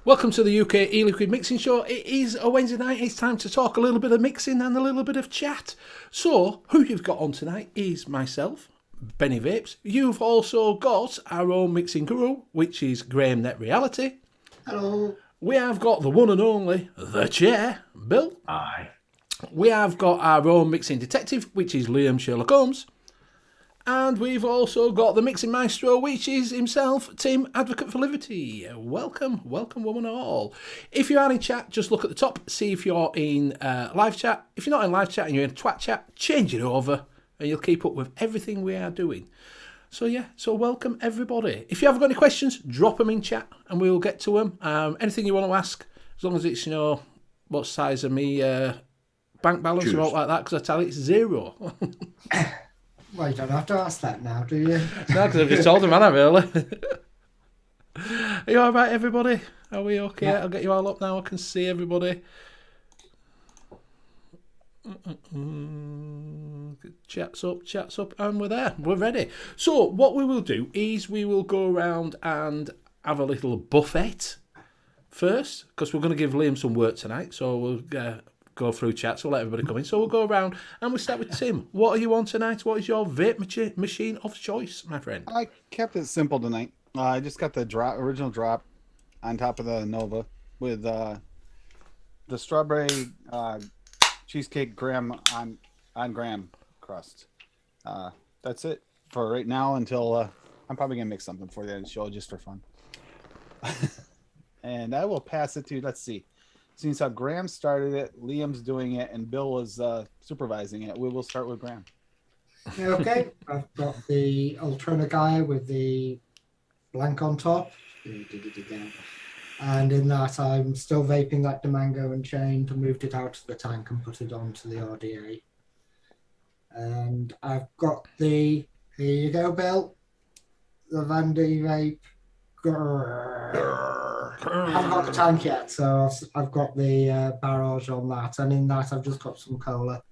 Welcome to the U.K.E-Liquid Mixing Show. It is a Wednesday night. It's time to talk a little bit of mixing and a little bit of chat. So, who you've got on tonight is myself, Benny Vapes. You've also got our own mixing guru, which is Graham Net Reality. Hello. We have got the one and only, the chair, Bill. Aye. We have got our own mixing detective, which is Liam Sherlock Holmes. And we've also got the mixing maestro, which is himself, Tim, Advocate for Liberty. Welcome, welcome, one and all. If you are in chat, just look at the top, see if you're in live chat. If you're not in live chat and you're in twat chat, change it over, and you'll keep up with everything we are doing. So yeah, so welcome everybody. If you have got any questions, drop them in chat, and we'll get to them. Anything you want to ask, as long as it's, you know, what size of me bank balance or all like that, because I tell you it's zero. Well, you don't have to ask that now, do you? No, because I've just told them, haven't I, really? Are you all right, everybody? Are we okay? Yeah. I'll get you all up now. I can see everybody. Chat's up, and we're there. We're ready. So what we will do is we will go around and have a little buffet first, because we're going to give Liam some work tonight. So we'll go through chat, so we'll let everybody come in. So we'll go around and we'll start with Tim. What are you on tonight? What is your vape machine of choice, my friend? I kept it simple tonight. I just got the original drop on top of the Nova with the strawberry cheesecake graham on graham crust. That's it for right now until I'm probably gonna make something for the show just for fun. And I will pass it to, let's see. Since how Graham started it, Liam's doing it, and Bill is supervising it, we will start with Graham. Okay, I've got the Ultrona guy with the blank on top. And in that, I'm still vaping that Demango and chain to move it out of the tank and put it onto the RDA. And I've got the, here you go, Bill, the Vandy vape. I haven't got the tank yet, so I've got the barrage on that, and in that I've just got some cola.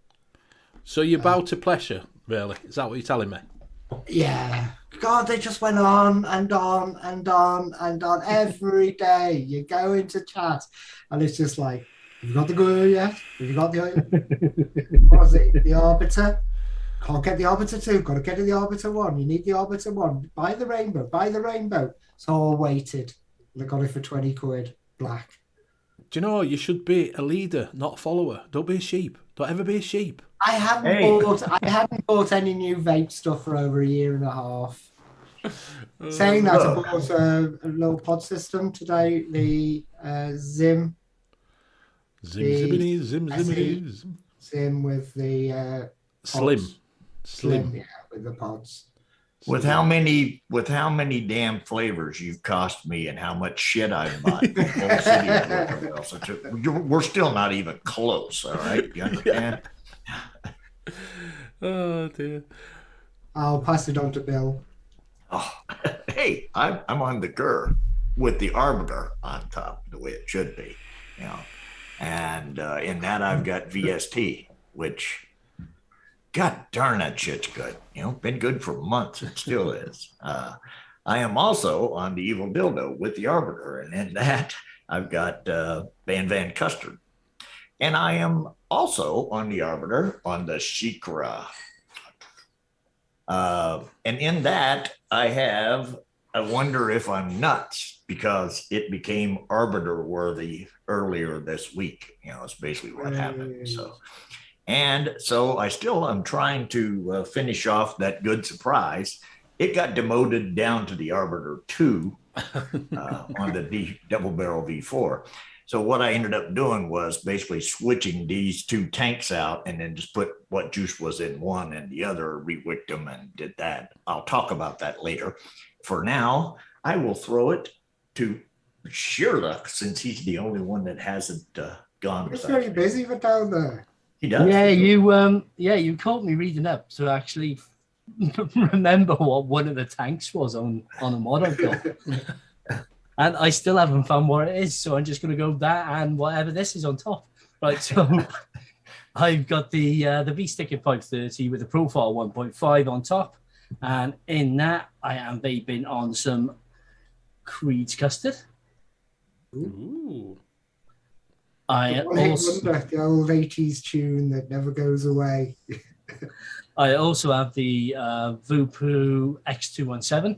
So you bow to pleasure, really? Is that what you're telling me? Yeah. God, they just went on and on and on and on every day. You go into chat, and it's just like, have you got the glue yet? Have you got the what was it? The Arbiter? Can't get the Arbiter 2. Got to get the Arbiter 1. You need the Arbiter 1. Buy the rainbow. Buy the rainbow. So I waited. I got it for 20 quid, black. Do you know, you should be a leader, not a follower. Don't be a sheep. Don't ever be a sheep. I hadn't bought any new vape stuff for over a year and a half. Saying that, I bought a little pod system today, the Zim. Zim with the Slim, yeah, with the pods. With how many damn flavors you've cost me and how much shit I've bought. We're still not even close, all right? You understand? Oh, dear. I'll pass it on to Bill. Oh, hey, I'm on the GER with the Arbiter on top, the way it should be, you know. And in that I've got VST, which... God darn, that shit's good. You know, been good for months. It still is. I am also on the Evil Dildo with the Arbiter, and in that I've got Van Custard. And I am also on the Arbiter on the Shikra. And in that I have, I wonder if I'm nuts, because it became Arbiter worthy earlier this week. You know, it's basically what happened. And so I'm trying to finish off that good surprise. It got demoted down to the Arbiter 2 on the double barrel V4. So what I ended up doing was basically switching these two tanks out and then just put what juice was in one and the other, rewicked them and did that. I'll talk about that later. For now, I will throw it to Sherlock, since he's the only one that hasn't gone. It's very busy for down there. He does. Yeah, you caught me reading up to actually remember what one of the tanks was on a mod I've got. And I still haven't found what it is, so I'm just going to go that and whatever this is on top. Right, so I've got the V-Stick in 530 with a profile 1.5 on top, and in that I am vaping on some Creed's custard. Ooh. I One-hit also wonder, the old 80s tune that never goes away. I also have the Vupu X217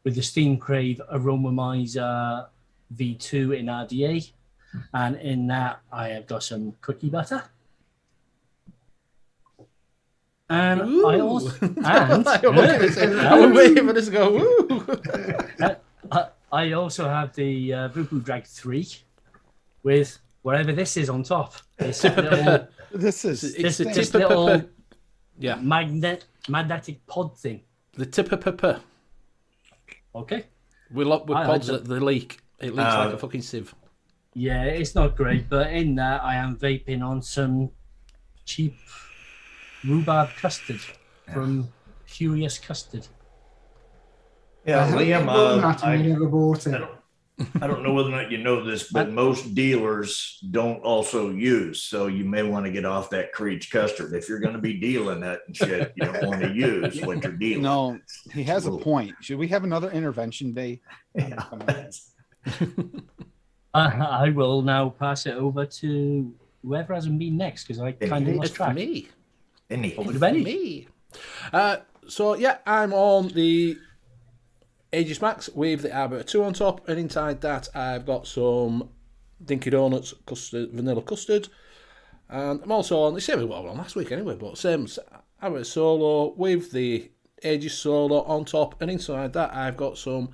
with the Steam Crave Aromomizer V2 in RDA, and in that I have got some cookie butter. And I also I'm waiting for this to go. Woo. I also have the Vupu Drag 3 with whatever this is on top. This little, This is It's a this tip little Yeah, magnetic pod thing. the tip of pepper. Okay. We lock with I pods like that they leak. It leaks like a fucking sieve. Yeah, it's not great, but in that I am vaping on some cheap rhubarb custard from Furious Custard. Yeah, Liam, I never bought it. I don't know whether or not you know this, but most dealers don't also use. So you may want to get off that Creech custard. If you're going to be dealing that and shit, you don't want to use what you're dealing. no. He has a point. Should we have another intervention day? Yeah. I will now pass it over to whoever hasn't been next because I kind of It's lost for track. me. Over to For Benny. me. So yeah, I'm on the Aegis Max with the Arbiter 2 on top, and inside that I've got some Dinky Donuts custard, vanilla custard, and I'm also on the same as what I was on last week anyway, but same Arbiter Solo with the Aegis Solo on top, and inside that I've got some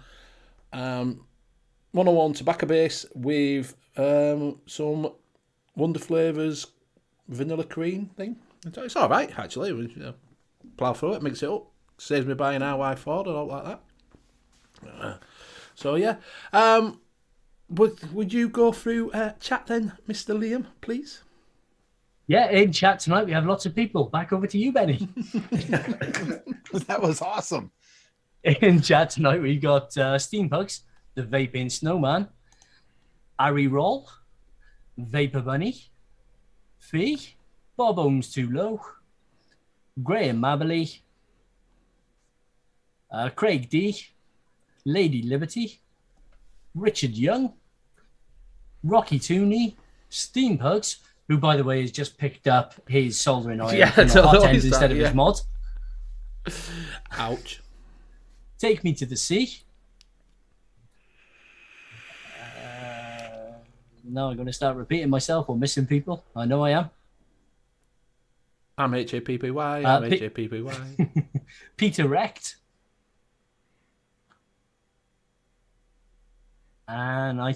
101 tobacco base with some Wonder Flavours vanilla cream thing. It's all right actually. Plough through it, mix it up, saves me buying RY Ford and all like that. So yeah, would you go through chat then, Mr. Liam, please? Yeah, in chat tonight we have lots of people. Back over to you, Benny. That was awesome. In chat tonight we got Steampugs, the Vaping Snowman, Ari Roll, Vapor Bunny, Fee, Bob Ohms Too Low, Graham Mabberley, Craig D, Lady Liberty, Richard Young, Rocky Tooney, Steampugs, who by the way has just picked up his soldering iron from the hot end instead of his mod. Ouch. Take Me to the Sea. Now I'm going to start repeating myself or missing people. I know I am. I'm HAPPY. I'm HAPPY. Peter Recht. And I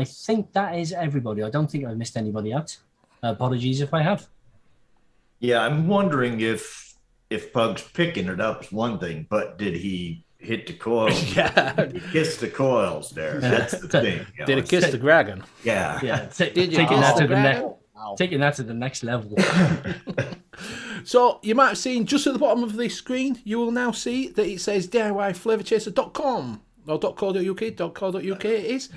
think that is everybody. I don't think I've missed anybody out. Apologies if I have. Yeah, I'm wondering if Pug's picking it up is one thing, but did he hit the coils? Yeah. Did he kiss the coils there? That's the thing. Did it kiss the dragon? Yeah. Yeah, Did you taking kiss that the to the dragon? taking that to the next level. So you might have seen just at the bottom of the screen, you will now see that it says DIYFlavorchaser.com or .co.uk it is.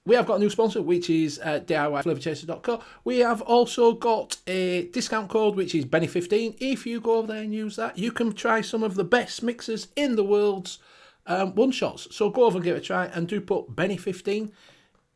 We have got a new sponsor, which is DIYFlavorchaser.co. We have also got a discount code, which is Benny15. If you go over there and use that, you can try some of the best mixers in the world's one-shots. So go over and give it a try and do put Benny15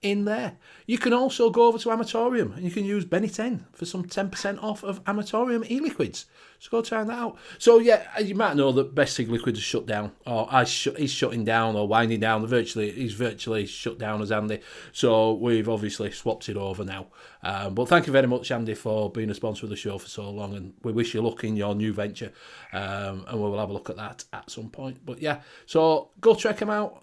in there. You can also go over to Amatorium and you can use Benny10 for some 10% off of Amatorium e-liquids. So go try that out. So yeah, you might know that Best Sig Liquid is shut down, or he's shutting down or winding down. He's virtually shut down as Andy. So we've obviously swapped it over now. But thank you very much, Andy, for being a sponsor of the show for so long, and we wish you luck in your new venture. And we will have a look at that at some point. But yeah, so go check him out.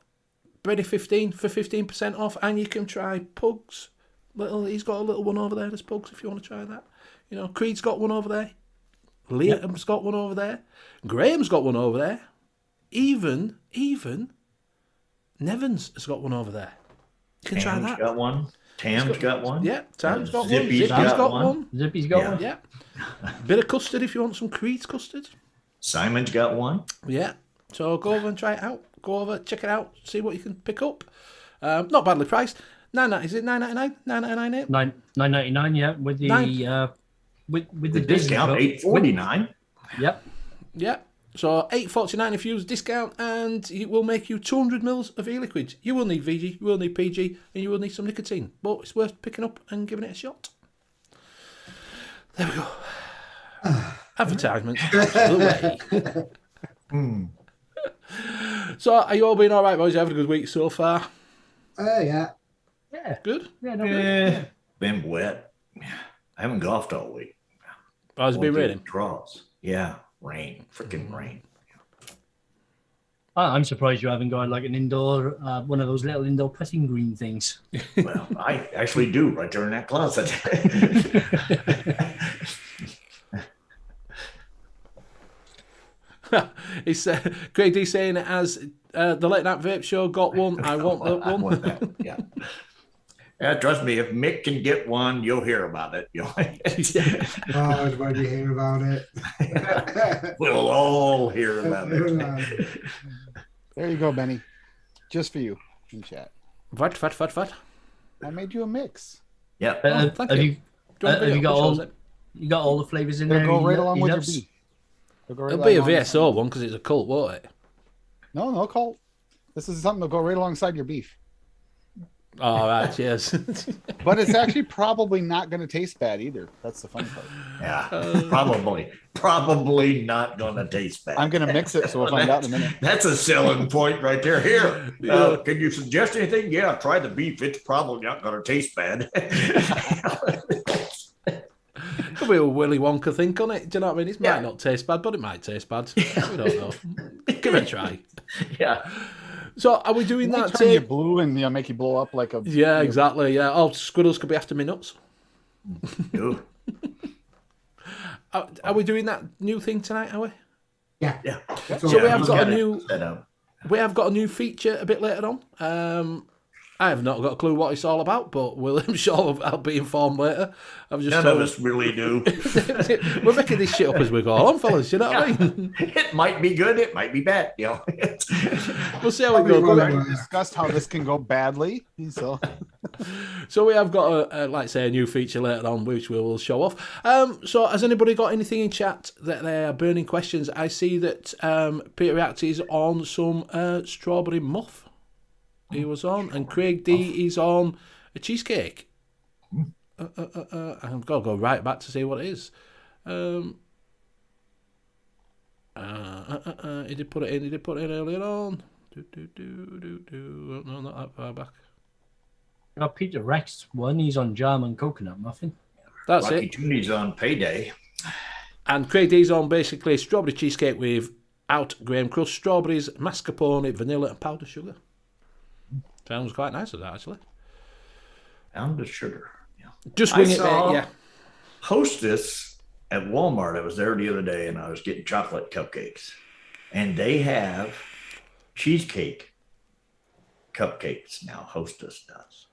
Benny15 for 15% off, and you can try Pugs. He's got a little one over there. There's Pugs if you want to try that. You know, Creed's got one over there. Liam's got one over there. Graham's got one over there. Even Nevins has got one over there. You can try that. Got one. Tam's got one. Yeah, Tam's got one. Zippy's got one. Zippy's got one. Yeah. Bit of custard if you want some Creed's custard. Simon's got one. Yeah. So go over and try it out. Go over, check it out, see what you can pick up. Not badly priced. Is it $9.99? $9.99? $9.99, yeah, with the with the discount, $8.49. Yep. Yeah. So $8.49 if you use discount, and it will make you 200 mils of e-liquid. You will need VG, you will need PG, and you will need some nicotine. But it's worth picking up and giving it a shot. There we go. Advertisements the way. So, are you all been all right, boys? You having a good week so far? Yeah. Yeah. Good? Yeah, no, good. Been wet. I haven't golfed all week. Oh, has it been raining? Draws. Yeah, rain. Freaking rain. I'm surprised you haven't got like an indoor, one of those little indoor putting green things. Well, I actually do right there in that closet. It's Craig D saying it as the late night vape show got one. I want that one. I want that one. Yeah. Yeah, trust me, if Mick can get one, you'll hear about it. Oh, when you hear about it. We'll all hear about it. There you go, Benny. Just for you in chat. What? I made you a mix. Yeah. Thank Have you. you got all the flavors in They'll there? go right you along with your loves? beef. They'll go right It'll be a along- VSO one because it's a cult, won't it? No cult. This is something that'll go right alongside your beef. All right, cheers. But it's actually probably not going to taste bad either. That's the fun part. Yeah. Probably not going to taste bad. I'm going to mix it, so we'll find out in a minute. That's a selling point right there. Here, can you suggest anything? Yeah, try the beef. It's probably not going to taste bad. Could be a Willy Wonka thing, couldn't it? Do you know what I mean? It Yeah. might not taste bad, but it might taste bad. We don't know. Give it a try. Yeah. So, are we doing that? Turn you blue and make you blow up like a. Yeah, exactly. Yeah. Oh, squirrels could be after me nuts. Ooh. Are we doing that new thing tonight? Are we? Yeah. Yeah. So we have got a it new. set up. We have got a new feature a bit later on. I have not got a clue what it's all about, but I'm sure I'll be informed later. I've just None of us really do. We're making this shit up as we go along, fellas. You know what I mean? It might be good. It might be bad. You know. We'll see how it Probably goes. will. We already discussed how this can go badly. So We have got like I say, a new feature later on, which we will show off. So has anybody got anything in chat that they are burning questions? I see that Peter React is on some strawberry muff. He was on, and Craig D is on a cheesecake. I've got to go right back to see what it is. He did put it in. He did put it in earlier on. No, not that far back. Peter Rex one. He's on jam and coconut muffin. That's Lucky it. Toonie's on payday. And Craig D's on basically strawberry cheesecake without graham crust, strawberries, mascarpone, vanilla, and powdered sugar. Sounds quite nice of that, actually. Pound of sugar. Yeah. Just wing I it, saw mate. Yeah. Hostess at Walmart. I was there the other day, and I was getting chocolate cupcakes, and they have cheesecake cupcakes now. Hostess does.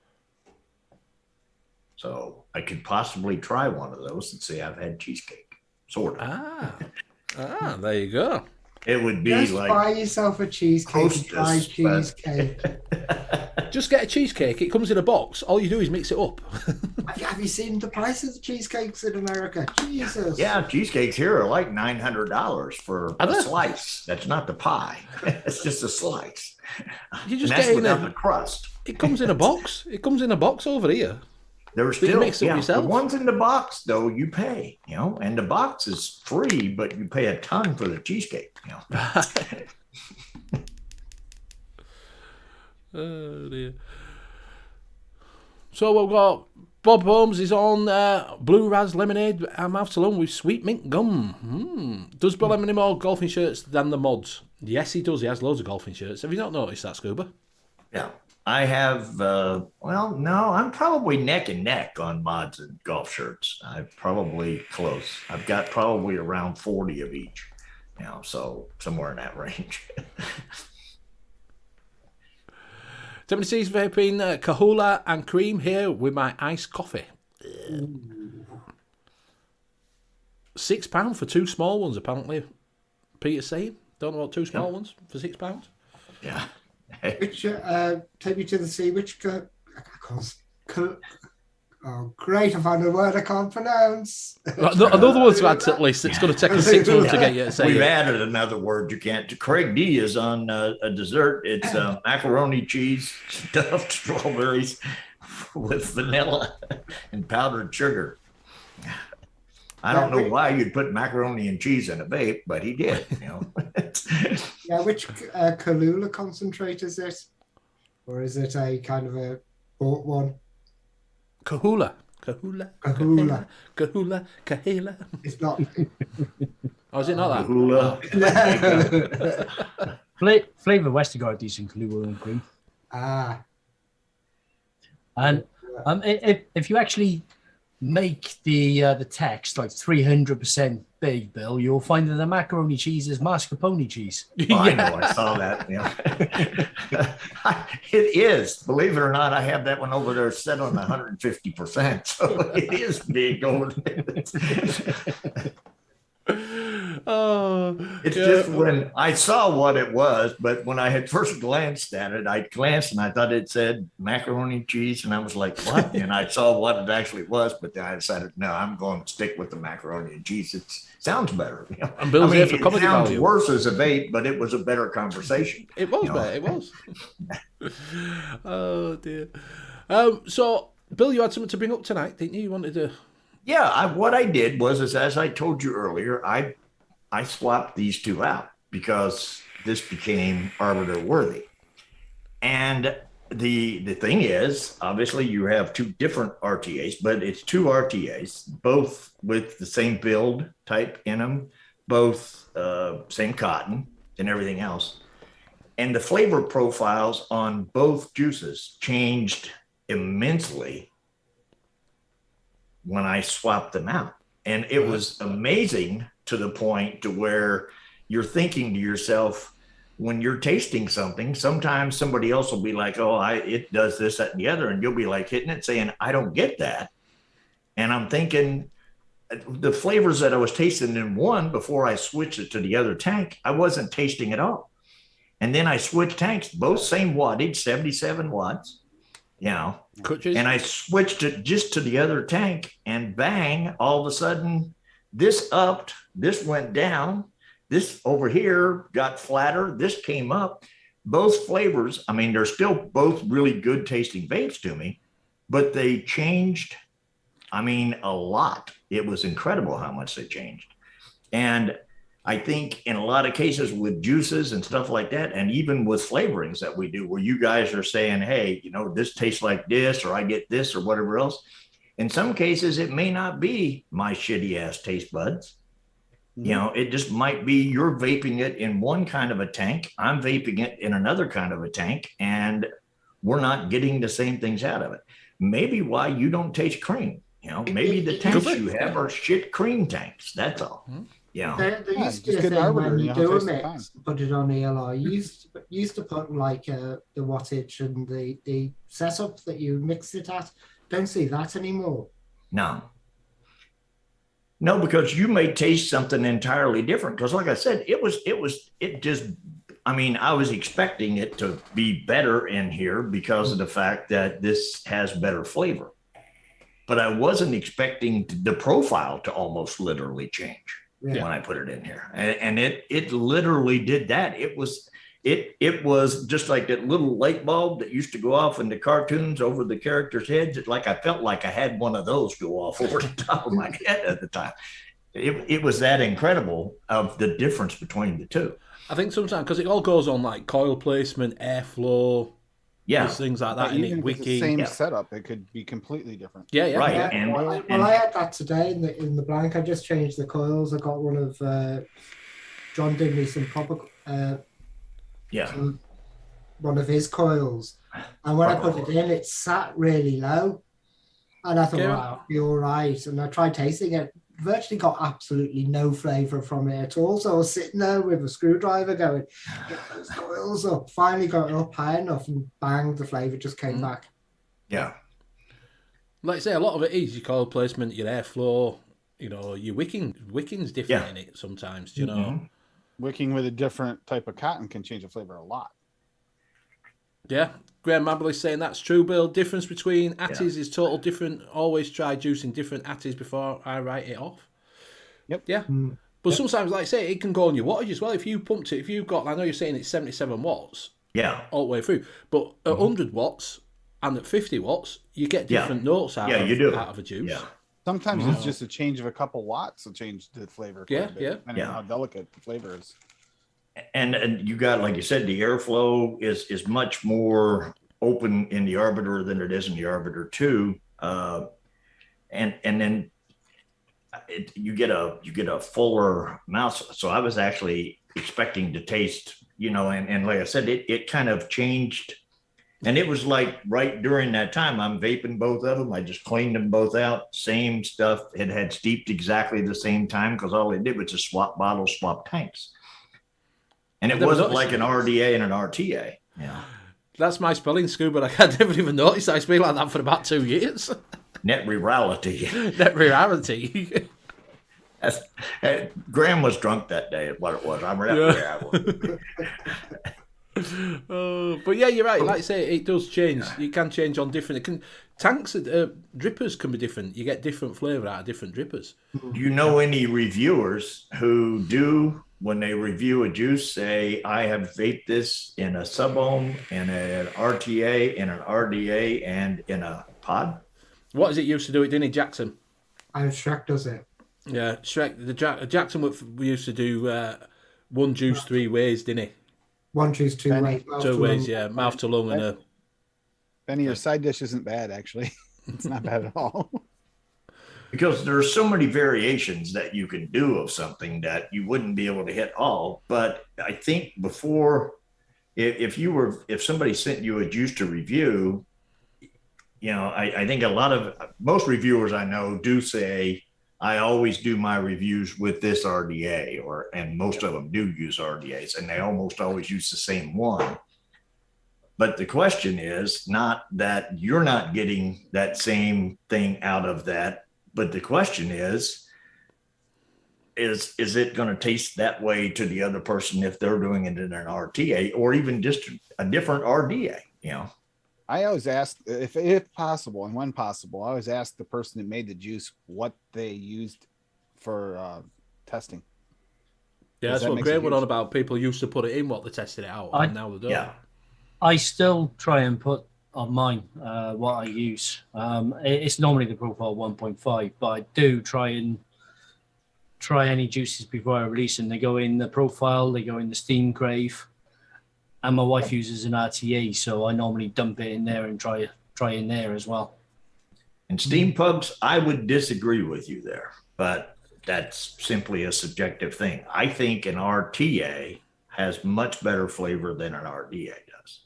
So I could possibly try one of those and say I've had cheesecake. Sort of. There you go. It would be Just like buy yourself a cheesecake and try Hostess, cheesecake. Just get a cheesecake. It comes in a box. All you do is mix it up. Have you seen the prices of cheesecakes in America? Jesus. yeah, cheesecakes here are like $900 for Are a they? slice. That's not the pie. It's just a slice. You And just that's get in without the a. crust. It comes in a box. It comes in a box over here. There's you still mix it yourself? the ones in the box though you pay, you know, and the box is free, but you pay a ton for the cheesecake, you know. Oh dear. So we've got Bob Holmes is on Blue Raz Lemonade mouth alone with sweet mint gum. Does Bill have any more golfing shirts than the mods? Yes, he does. He has loads of golfing shirts. Have you not noticed that, Scuba? Yeah. I have no, I'm probably neck and neck on mods and golf shirts. I'm probably close. I've got probably around 40 of each, you know, so somewhere in that range. 76 vaping Kahula and cream here with my iced coffee. £6 for two small ones, apparently. Peter's saying. Don't know what two small ones for £6. Yeah. Which take me to the sea. Which Oh, great! I found a word I can't pronounce. Another one's to add to the list. It's going to take us 6 months to get you to say We've it. added another word you can't. Craig D is on a dessert. It's macaroni cheese, stuffed strawberries with vanilla and powdered sugar. I don't know why you'd put macaroni and cheese in a vape, but he did. Yeah, which Kahlua concentrate is it? Or is it a kind of a bought one? Kahula. Kahlua. It's not. Oh, is it not that? Kahula. Flavor Westergaard decent Kahlua and cream. And if you actually make the text like 300% big, Bill, you'll find that the macaroni cheese is mascarpone cheese. Oh, I know, I saw that. Yeah. It is. Believe it or not, I have that one over there set on 150%. So it is big. It's just when I saw what it was, but when I had first glanced at it, I glanced and I thought it said macaroni cheese, and I was like, what? And I saw what it actually was, but then I decided, no, I'm going to stick with the macaroni and cheese. It sounds better. And Bill's here for it comedy sounds value. worse as a vape, but it was a better conversation. It was better. It was. Oh dear. So, Bill, you had something to bring up tonight, didn't you? You wanted to. Yeah, what I did was, as I told you earlier, I swapped these two out because this became arbiter worthy. And the thing is, obviously, you have two different RTAs, but it's two RTAs, both with the same build type in them, both same cotton and everything else. And the flavor profiles on both juices changed immensely when I swapped them out. And it was amazing to the point to where you're thinking to yourself, when you're tasting something, sometimes somebody else will be like, oh, it does this, that, and the other. And you'll be like hitting it saying, I don't get that. And I'm thinking the flavors that I was tasting in one before I switched it to the other tank, I wasn't tasting at all. And then I switched tanks, both same wattage, 77 watts. And I switched it just to the other tank, and bang, all of a sudden, this upped, this went down, this over here got flatter, this came up. Both flavors, I mean, they're still both really good tasting vapes to me, but they changed, I mean, a lot. It was incredible how much they changed. And I think in a lot of cases with juices and stuff like that, and even with flavorings that we do, where you guys are saying, hey, this tastes like this, or I get this, or whatever else. In some cases, it may not be my shitty ass taste buds. It just might be you're vaping it in one kind of a tank. I'm vaping it in another kind of a tank, and we're not getting the same things out of it. Maybe why you don't taste cream. Maybe the tanks you have are shit cream tanks. That's all. Yeah, there used to be a thing when you do a mix, put it on ELI. You used to put like the wattage and the setup that you mix it at. Don't see that anymore. No, because you may taste something entirely different. Because like I said, I was expecting it to be better in here because of the fact that this has better flavor. But I wasn't expecting the profile to almost literally change. When I put it in here, and it literally did that. It was just like that little light bulb that used to go off in the cartoons over the characters' heads. I felt like I had one of those go off over the top of my head at the time. It was that incredible of the difference between the two. I think sometimes because it all goes on like coil placement, airflow. Things like that. Even and if it's the same setup, it could be completely different. Right. Yeah. And I had that today in the blank. I just changed the coils. I got one of John did me some proper one of his coils, and when I put it in, it sat really low, and I thought, wow, it'll be all right. And I tried tasting it. Virtually got absolutely no flavor from it at all. So I was sitting there with a screwdriver going, get those coils up. Finally got it up high enough, and bang, the flavor just came back. Yeah. Like I say, a lot of it is your coil placement, your airflow, your wicking. Wicking's different in it sometimes, you know. Wicking with a different type of cotton can change the flavor a lot. Yeah. Graham Mabel is saying that's true, Bill. Difference between atties is total different. Always try juicing different atties before I write it off. Yep. Yeah. But sometimes, like I say, it can go on your wattage as well. If you pumped it, if you've got, I know you're saying it's 77 watts all the way through, but at 100 watts and at 50 watts, you get different notes out of a juice. Yeah. Sometimes it's just a change of a couple watts will change the flavor. Quite a bit, depending on how delicate the flavor is. And you got, like you said, the airflow is much more open in the Arbiter than it is in the Arbiter 2. And then you get a fuller mouth. So I was actually expecting to taste, and like I said, it kind of changed. And it was like right during that time, I'm vaping both of them. I just cleaned them both out. Same stuff. It had steeped exactly the same time because all it did was just swap bottles, swap tanks. And it wasn't like an RDA and an RTA. Yeah. That's my spelling, Scuba. I never even noticed I speak like that for about 2 years. Net rurality. Net rurality. Graham was drunk that day, is what it was. I'm right. But yeah, you're right. Like I say, it does change. You can change on different. Tanks, drippers can be different. You get different flavour out of different drippers. Do you know any reviewers who do, when they review a juice, say, I have vaped this in a sub-ohm, in an RTA, in an RDA, and in a pod? What does it used to do? It didn't it, Jackson? Shrek does it. Yeah, Shrek. Jackson we used to do one juice 3 ways, didn't he? One juice, 2 ways. 2 ways, yeah. Mouth to lung and a. Benny, your side dish isn't bad, actually. It's not bad at all. Because there are so many variations that you can do of something that you wouldn't be able to hit all. But I think before, if somebody sent you a juice to review, I think most reviewers I know do say, I always do my reviews with this RDA, and most of them do use RDAs, and they almost always use the same one. But the question is not that you're not getting that same thing out of that, but the question is it going to taste that way to the other person if they're doing it in an RTA or even just a different RDA, I always ask, if possible and when possible, I always ask the person that made the juice what they used for testing. Yeah, that's what Graham went on about. People used to put it in what they tested it out, and now they don't. Yeah. I still try and put on mine what I use. It's normally the profile 1.5, but I do try any juices before I release them. They go in the profile, they go in the steam crave. And my wife uses an RTA, so I normally dump it in there and try in there as well. And steam pubs, I would disagree with you there, but that's simply a subjective thing. I think an RTA has much better flavor than an RDA does.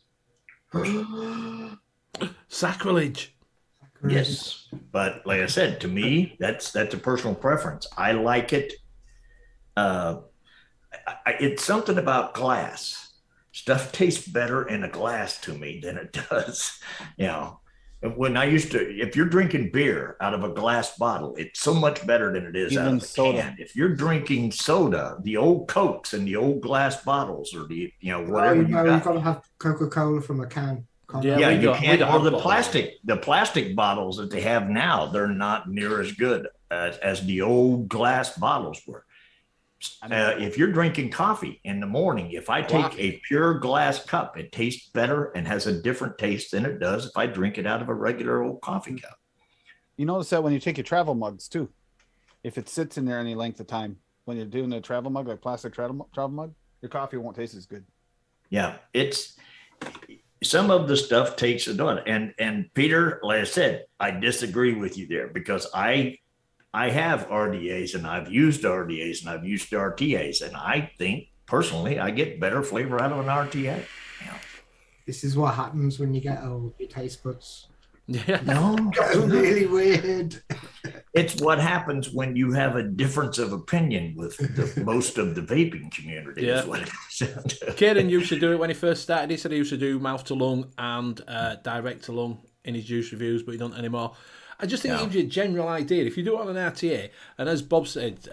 Sacrilege. Yes, but like I said, to me, that's a personal preference. I like it. It's something about glass. Stuff tastes better in a glass to me than it does, When if you're drinking beer out of a glass bottle, it's so much better than it is even out of a soda. Can. If you're drinking soda, the old Cokes and the old glass bottles, or whatever you've got to have Coca-Cola from a can. Yeah, you can't. Or the plastic bottles that they have now, they're not near as good as the old glass bottles were. If you're drinking coffee in the morning, if I take a pure glass cup, it tastes better and has a different taste than it does if I drink it out of a regular old coffee cup. You notice that when you take your travel mugs too, if it sits in there any length of time, when you're doing a travel mug, like plastic travel mug, your coffee won't taste as good. Yeah, it's some of the stuff takes a done. And Peter, like I said, I disagree with you there because I have RDAs and I've used RDAs and I've used RTAs, and I think personally I get better flavor out of an RTA. This is what happens when you get old. Your taste buds go really weird. It's what happens when you have a difference of opinion with most of the vaping community. Yeah. Is what it is. Kieran used to do it when he first started. He said he used to do mouth to lung and direct to lung in his juice reviews, but he don't anymore. I just think it gives you a general idea. If you do it on an RTA, and as Bob said,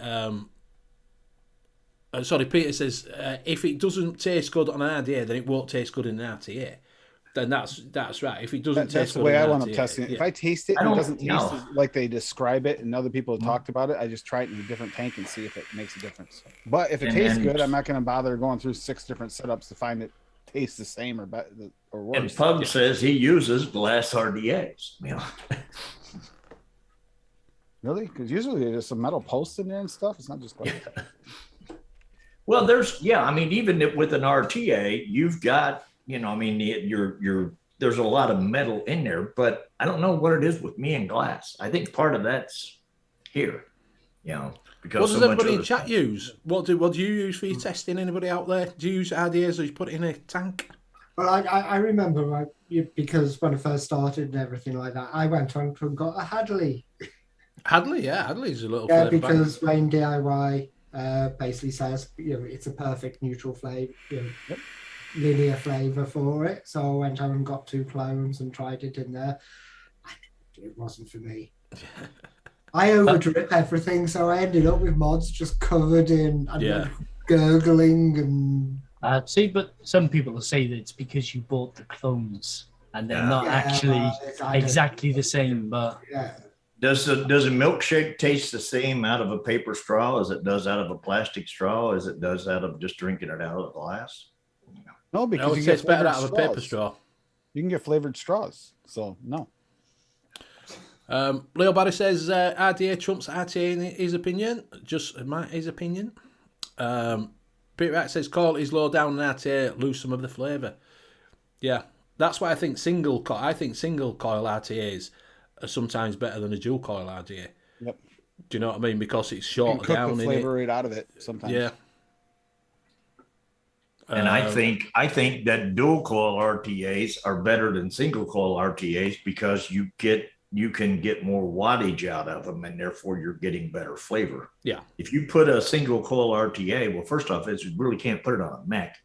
Peter says, if it doesn't taste good on an RDA, then it won't taste good in an RTA. then that's right. If it doesn't That's taste the good way in I want them RTA, testing it. yeah. If I taste it I and it don't doesn't taste know. like they describe it and other people have talked about it, I just try it in a different tank and see if it makes a difference. But if it tastes good, I'm not going to bother going through 6 different setups to find it tastes the same or better or worse. And Pug says he uses glass RDAs. You know. Really? Because usually there's some metal posts in there and stuff. It's not just like Well, I mean, even with an RTA, you've got, I mean, there's a lot of metal in there, but I don't know what it is with me and glass. I think part of that's here, because What does so everybody much in other chat stuff. use? What do you use for your testing? Anybody out there? Do you use RDAs or you put it in a tank? Well, I remember because when I first started and everything like that, I went on and got a Hadley. Hadley's a little Yeah, flavour because Rain DIY basically says it's a perfect neutral flavor, linear flavor for it. So I went on and got 2 clones and tried it in there. It wasn't for me. I overdrip everything, so I ended up with mods just covered in gurgling and. See, but some people will say that it's because you bought the clones and they're not actually exactly the same. But Does a milkshake taste the same out of a paper straw as it does out of a plastic straw, as it does out of just drinking it out of a glass? no, because No, you it get tastes better flavored out of a straws. paper straw. You can get flavored straws. So no. Leo Barry says RDA trumps RTA in his opinion. Just his opinion. Pete Rat says quality is low down and RTA lose some of the flavour. Yeah, that's why I think single coil RTAs are sometimes better than a dual coil RDA. Yep. Do you know what I mean? Because it's You can shorter cook down the in flavor it. right out of it sometimes. Yeah. And I think that dual coil RTAs are better than single coil RTAs because you can get more wattage out of them, and therefore you're getting better flavor. Yeah. If you put a single coil RTA, well, first off, you really can't put it on a mech.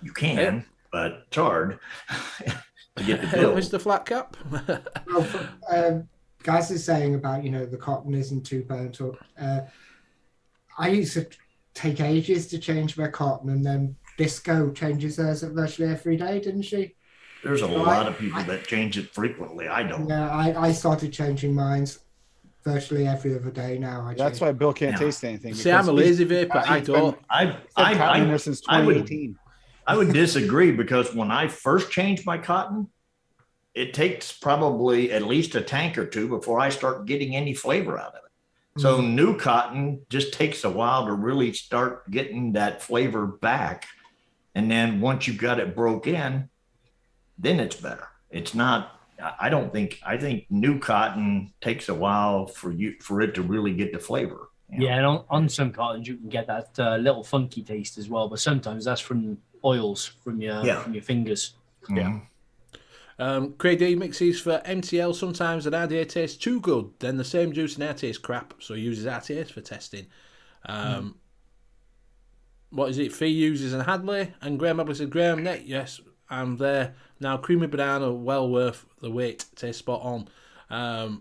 You can, but it's hard to get the build. Mr. Flat Cap. Guys is saying about the cotton isn't too burnt up. I used to take ages to change my cotton, and then Disco changes hers virtually every day, didn't she? There's a lot of people that change it frequently. I don't. Yeah, I started changing mine virtually every other day now. That's why Bill can't taste anything. See, I'm a lazy vapor. I don't. I've been there since 2018. I would disagree because when I first changed my cotton, it takes probably at least a tank or 2 before I start getting any flavor out of it. So new cotton just takes a while to really start getting that flavor back. And then once you've got it broke in, then it's better. It's not, I think new cotton takes a while for it to really get the flavor. Yeah, and on some cottons you can get that little funky taste as well, but sometimes that's from oils from your fingers. Yeah. Craig D mixes for MTL. Sometimes an RDA tastes too good, then the same juice in RTA is crap, so he uses RTAs for testing. What is it? Fee uses an Hadley, and Graham Hadley said, Graham, net, yes, I'm there. Now, creamy banana, well worth the wait. Tastes spot on.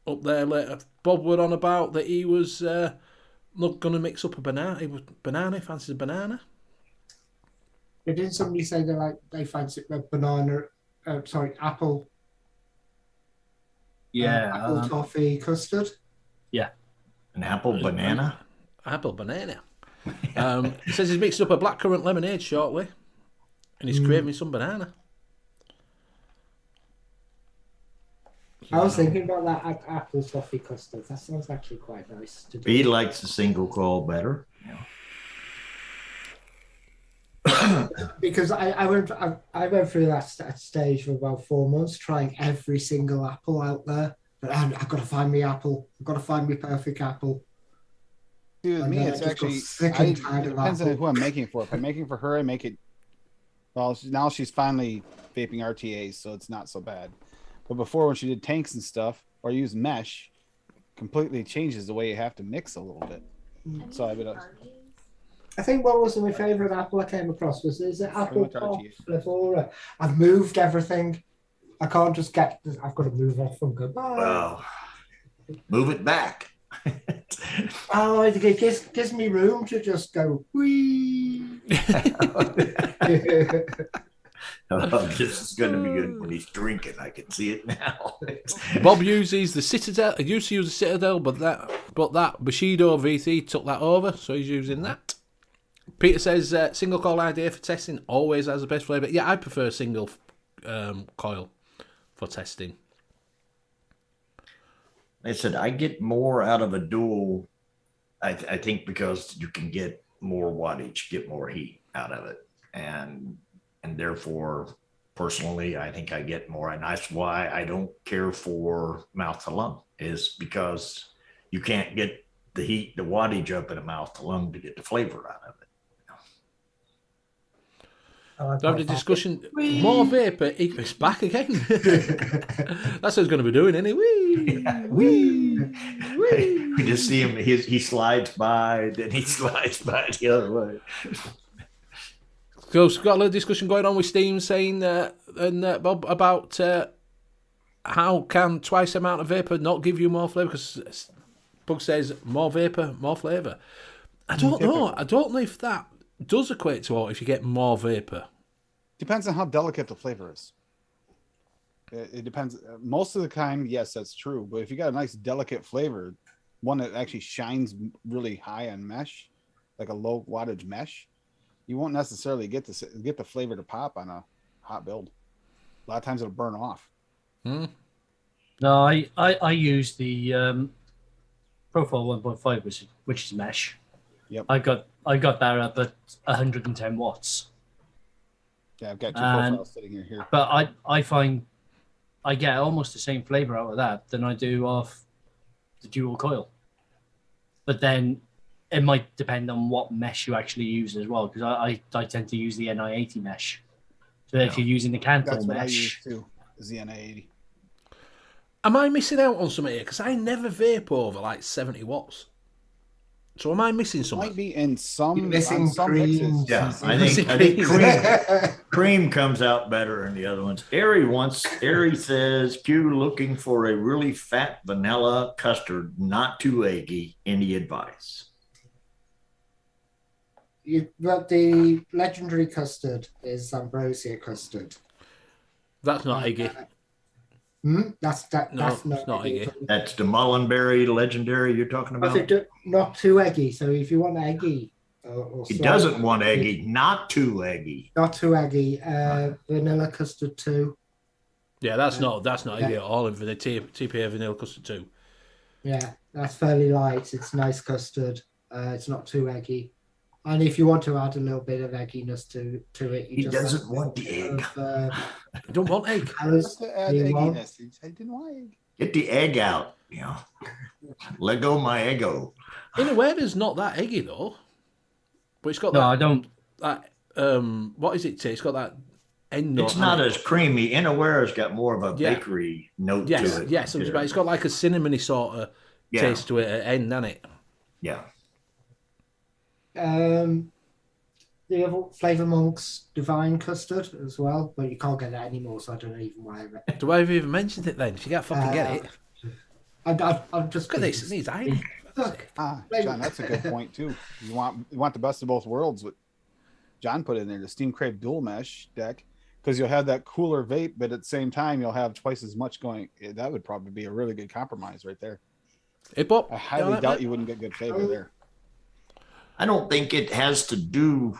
Up there later, Bob were on about that he was not going to mix up a banana. He was banana, he fancies a banana. Didn't somebody say they fancy a banana? Apple. Yeah, apple toffee custard. Yeah, an apple banana. Apple banana. He says he's mixed up a blackcurrant lemonade shortly, and he's craving some banana. I was thinking about that apple toffee custard. That sounds actually quite nice to do. He likes the single coil better. Because I went through that stage for about 4 months trying every single apple out there. But I've got to find me apple. I've got to find me perfect apple. Dude, with me, it's actually it depends on who I'm making for. If I'm making for her, I make it. Well, now she's finally vaping RTAs, so it's not so bad. But before, when she did tanks and stuff, or use mesh, completely changes the way you have to mix a little bit. So I think what was my favorite apple I came across was it apple pop Flivora. I've moved everything. I can't just get. I've got to move off and go. Well, move it back. Oh, it gives me room to just go. Whee. Oh, this is going to be good when he's drinking. I can see it now. Bob uses the Citadel. He used to use the Citadel, but that Bushido VT took that over, so he's using that. Peter says single coil idea for testing always has the best flavour. Yeah, I prefer single coil for testing. I said I get more out of a dual. I think because you can get more wattage, get more heat out of it, and therefore, personally, I think I get more. And that's why I don't care for mouth to lung, is because you can't get the heat, the wattage up in a mouth to lung to get the flavor out of it. So have the discussion. More vapor equals back again. That's what he's going to be doing anyway. Yeah. We just see him. He slides by, then he slides by the other way. So, got a little discussion going on with Steam saying, and Bob, about how can twice the amount of vapor not give you more flavour? Because Bug says more vapor, more flavour. I don't know. I don't know if that does equate to what if you get more vapor. Depends on how delicate the flavor is. It depends. Most of the time, yes, that's true. But if you got a nice delicate flavor, one that actually shines really high on mesh, like a low wattage mesh, you won't necessarily get the flavor to pop on a hot build. A lot of times it'll burn off. No, I use the Profile 1.5, which is mesh. Yep. I got that up at 110 watts. Yeah, I've got two profiles sitting here. But I find I get almost the same flavor out of that than I do off the dual coil. But then it might depend on what mesh you actually use as well, because I tend to use the NI80 mesh. So if you're using the Canthal what I mesh, use too, is the NI80. Am I missing out on something here? Because I never vape over like 70 watts. So am I missing something? Might be in some, You're missing on some cream. mixes. Yeah, I think cream comes out better than the other ones. Ari says, Q looking for a really fat vanilla custard, not too eggy. Any advice? But the legendary custard is ambrosia custard. That's not eggy. That's it's not eggy. That's the Mullenberry legendary you're talking about? Not too eggy. So if you want eggy, He doesn't want eggy, not too eggy. Not too eggy. Vanilla custard too. Yeah, that's not eggy at all. And for the TPA vanilla custard too. Yeah, that's fairly light. It's nice custard. It's not too eggy. And if you want to add a little bit of egginess to it, He doesn't want the egg. I don't want egg. I didn't want egg. Get the egg out, Let go my ego. In a way, it's not that eggy though. But it's got no, that. I don't. That what is it? It's got that end note. It's not as creamy. Inaware's got more of a bakery note to it. Yes, it's got like a cinnamony sort of taste to it at end, hasn't it? Yeah. The other Flavor Monk's Divine Custard as well, but you can't get that anymore, so I don't know even why. Do I have even mentioned it then? If you can't fucking get it. I'm just Look at this. It needs iron. John, that's a good point too. You want the best of both worlds. What John put in there, the Steam Crave dual mesh deck, because you'll have that cooler vape, but at the same time you'll have twice as much going. That would probably be a really good compromise right there. Hey, Bob, I highly doubt you wouldn't get good flavor there. I don't think it has to do,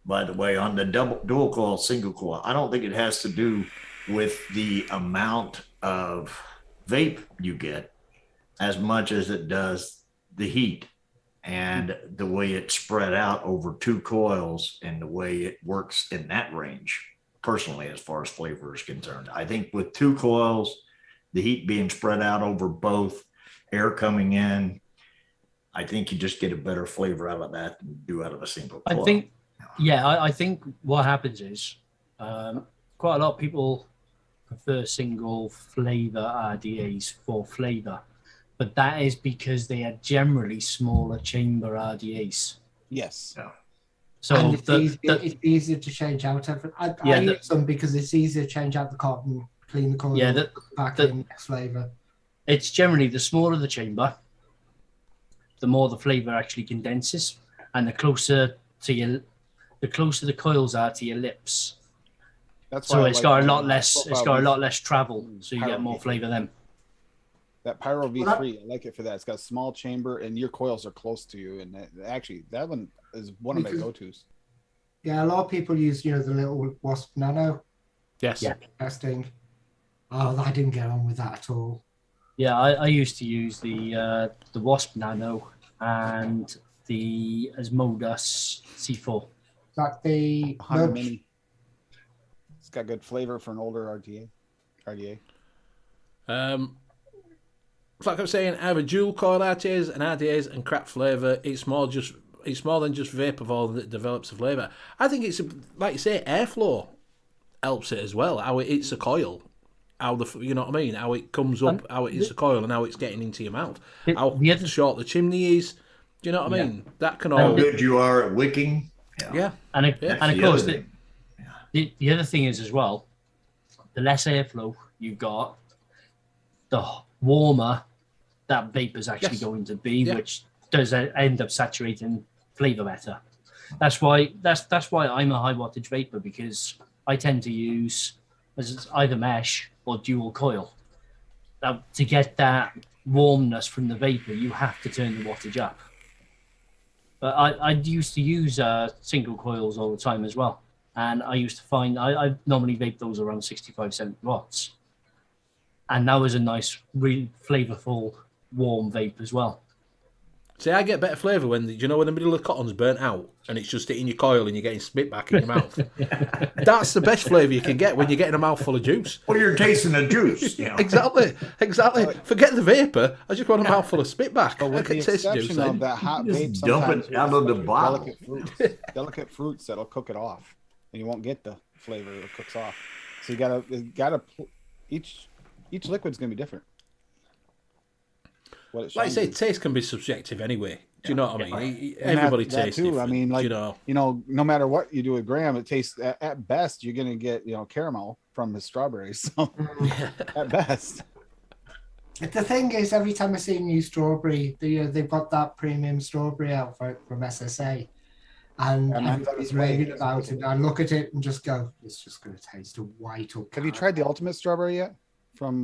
by the way, on the dual coil, single coil, I don't think it has to do with the amount of vape you get as much as it does the heat and the way it's spread out over two coils and the way it works in that range, personally, as far as flavor is concerned. I think with two coils, the heat being spread out over both, air coming in, I think you just get a better flavor out of that than you do out of a single coil. I think what happens is quite a lot of people prefer single flavor RDAs for flavor, but that is because they are generally smaller chamber RDAs. Yes. Yeah. So it's easier to change out. I use them because it's easier to change out the cotton, clean the coil, back in next flavor. It's generally the smaller the chamber, the more the flavor actually condenses, and the closer to the closer the coils are to your lips. That's So why I it's like got a the lot less. It's profile got a V3. lot less travel, so you get more Pyro V3. flavor then. That Pyro Well, that- V3, I like it for that. It's got a small chamber, and your coils are close to you. And actually, that one is one of my Because- go-tos. Yeah, a lot of people use, the little Wasp Nano Yes. Yeah. testing. Oh, I didn't get on with that at all. Yeah, I used to use the Wasp Nano and the Asmodeus C4. Like the 100 nudge. mini. It's got good flavor for an older RDA. Like I was saying, either dual coil RTAs and RDAs and crap flavour. It's more than just vapor ball that develops a flavour. I think it's like you say, airflow helps it as well. How it hits a coil, you know what I mean? How it comes up, how it hits a coil, and how it's getting into your mouth. How The other- short the chimney is. Do you know what I Yeah. mean? That can How all. good you are at wicking. Yeah. And Yeah. and of The course, other thing. the other thing is as well, the less airflow you've got, the warmer that vapor's actually Yes. going to be, Yeah. which does end up saturating flavor better. That's why I'm a high wattage vapor, because I tend to use either mesh or dual coil. Now, to get that warmness from the vapor, you have to turn the wattage up. But I used to use single coils all the time as well. And I used to find, I normally vape those around 65, 70 watts. And that was a nice, really flavorful, warm vape as well. See, I get better flavour when when the middle of the cotton's burnt out and it's just hitting your coil and you're getting spit back in your mouth. That's the best flavour you can get when you're getting a mouthful of juice. Well, you're tasting the juice. You know. Exactly. Forget the vapour. I just want a mouthful of spit back. But I with can the taste the juice exception then. of that hot Just vape, dump sometimes it out of the with bottle. delicate fruits that'll cook it off, and you won't get the flavor it cooks off. So you gotta each liquid's gonna be different. What it Like I shines say, in. taste can be subjective anyway. Do you know what I mean? And Everybody that tastes too. different. I mean, like do no matter what you do with Graham, it tastes at best you're gonna get caramel from his strawberries. So at best, The thing is, every time I see a new strawberry, they've got that premium strawberry out from SSA. And And everybody's raving about it. And I look at it and just go, it's just going to taste a white or have you tried the ultimate strawberry yet? From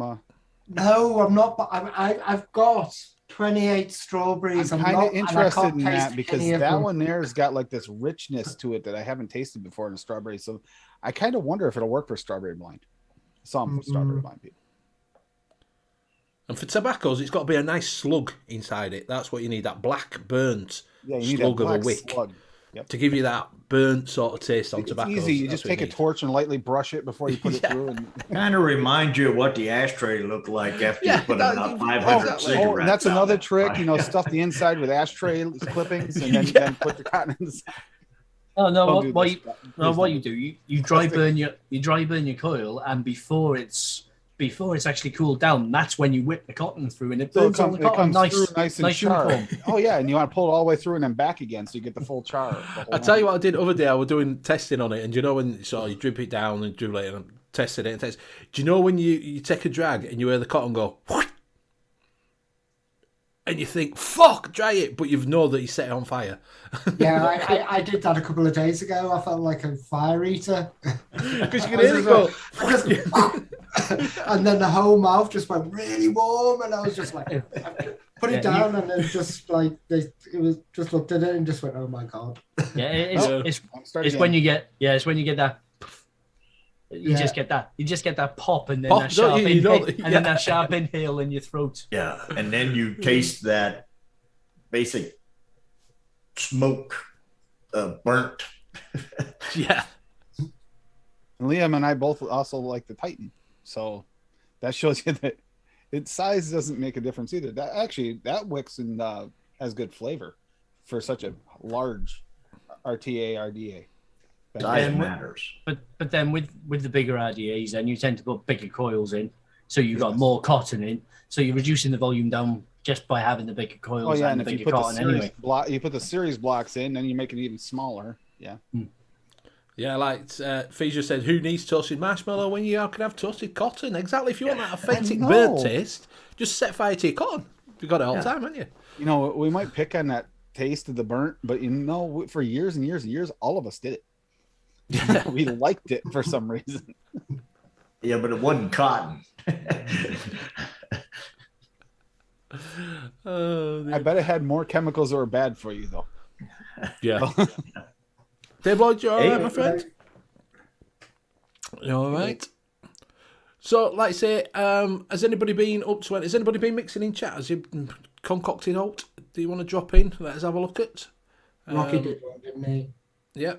No, I'm not. But I've got 28 strawberries. I'm I'm kind not of interested can't in taste that because any of that them. one there's got like this richness to it that I haven't tasted before in a strawberry. So I kind of wonder if it'll work for strawberry blind. Some strawberry blind people. And for tobaccos, it's got to be a nice slug inside it. That's what you need, that black burnt Yeah, you need that slug of a black wick slug. Yep. to give you that burnt sort of taste on It's tobaccos. easy. You That's just what take a need. torch and lightly brush it before you put it Yeah. through. And Kind of reminds you of what the ashtray looked like after Yeah, you put that- about 500 exactly. cigarettes. oh, and that's out another of it. trick. Stuff the inside with ashtray clippings and then, Yeah. then put the cotton in the side. Oh no! Don't do What this. you Please what don't. you do? You dry burn your coil, and before it's actually cooled down, that's when you whip the cotton through, and it So burns all the it cotton comes through nice, nice and nice charred. uniform. Oh yeah, and you want to pull it all the way through and then back again, so you get the full char. I tell you what I did the other day, I was doing testing on it, and when you drip it down and dribble it, and I'm testing it and test. Do you know when you take a drag and you hear the cotton go, whoosh, and you think, fuck, dry it, but you know that you set it on fire. Yeah, I did that a couple of days ago. I felt like a fire eater. Because you can hear it go, And then the whole mouth just went really warm, and I was just like, put it Yeah, down, and then just like it was just looked at it and just went, oh my god. Yeah, Yeah. it's when you get that. You Yeah. just get that pop, and then Pop, that don't sharp you? You know inhale, that- and then that sharp inhale in your throat. Yeah, and then you taste that basic smoke, burnt. yeah. And Liam and I both also like the Titan, so that shows you that its size doesn't make a difference either. That wicks and has good flavor for such a large RTA RDA. Size then- matters. But then with the bigger RDAs, then you tend to put bigger coils in, so you've got more cotton in, so you're reducing the volume down just by having the bigger coils Oh yeah, and and the if you bigger put the cotton series anyway. block, you put the series blocks in, then you make it even smaller. Yeah. Yeah, like Fija said, who needs toasted marshmallow when you can have toasted cotton? Exactly. If you want that authentic know. burnt taste, just set fire to your cotton. You've got it all the time, haven't you? We might pick on that taste of the burnt, but for years and years and years, all of us did it. We liked it for some reason. Yeah, but it wasn't cotton. I bet it had more chemicals that were bad for you, though. Yeah. Dave Lloyd, you all right, Hey. my friend? You all right? So, like I say, has anybody been up to it? Has anybody been mixing in chat? Has you concocted out? Do you want to drop in? Let us have a look at. Rocky did one, didn't he? Yeah.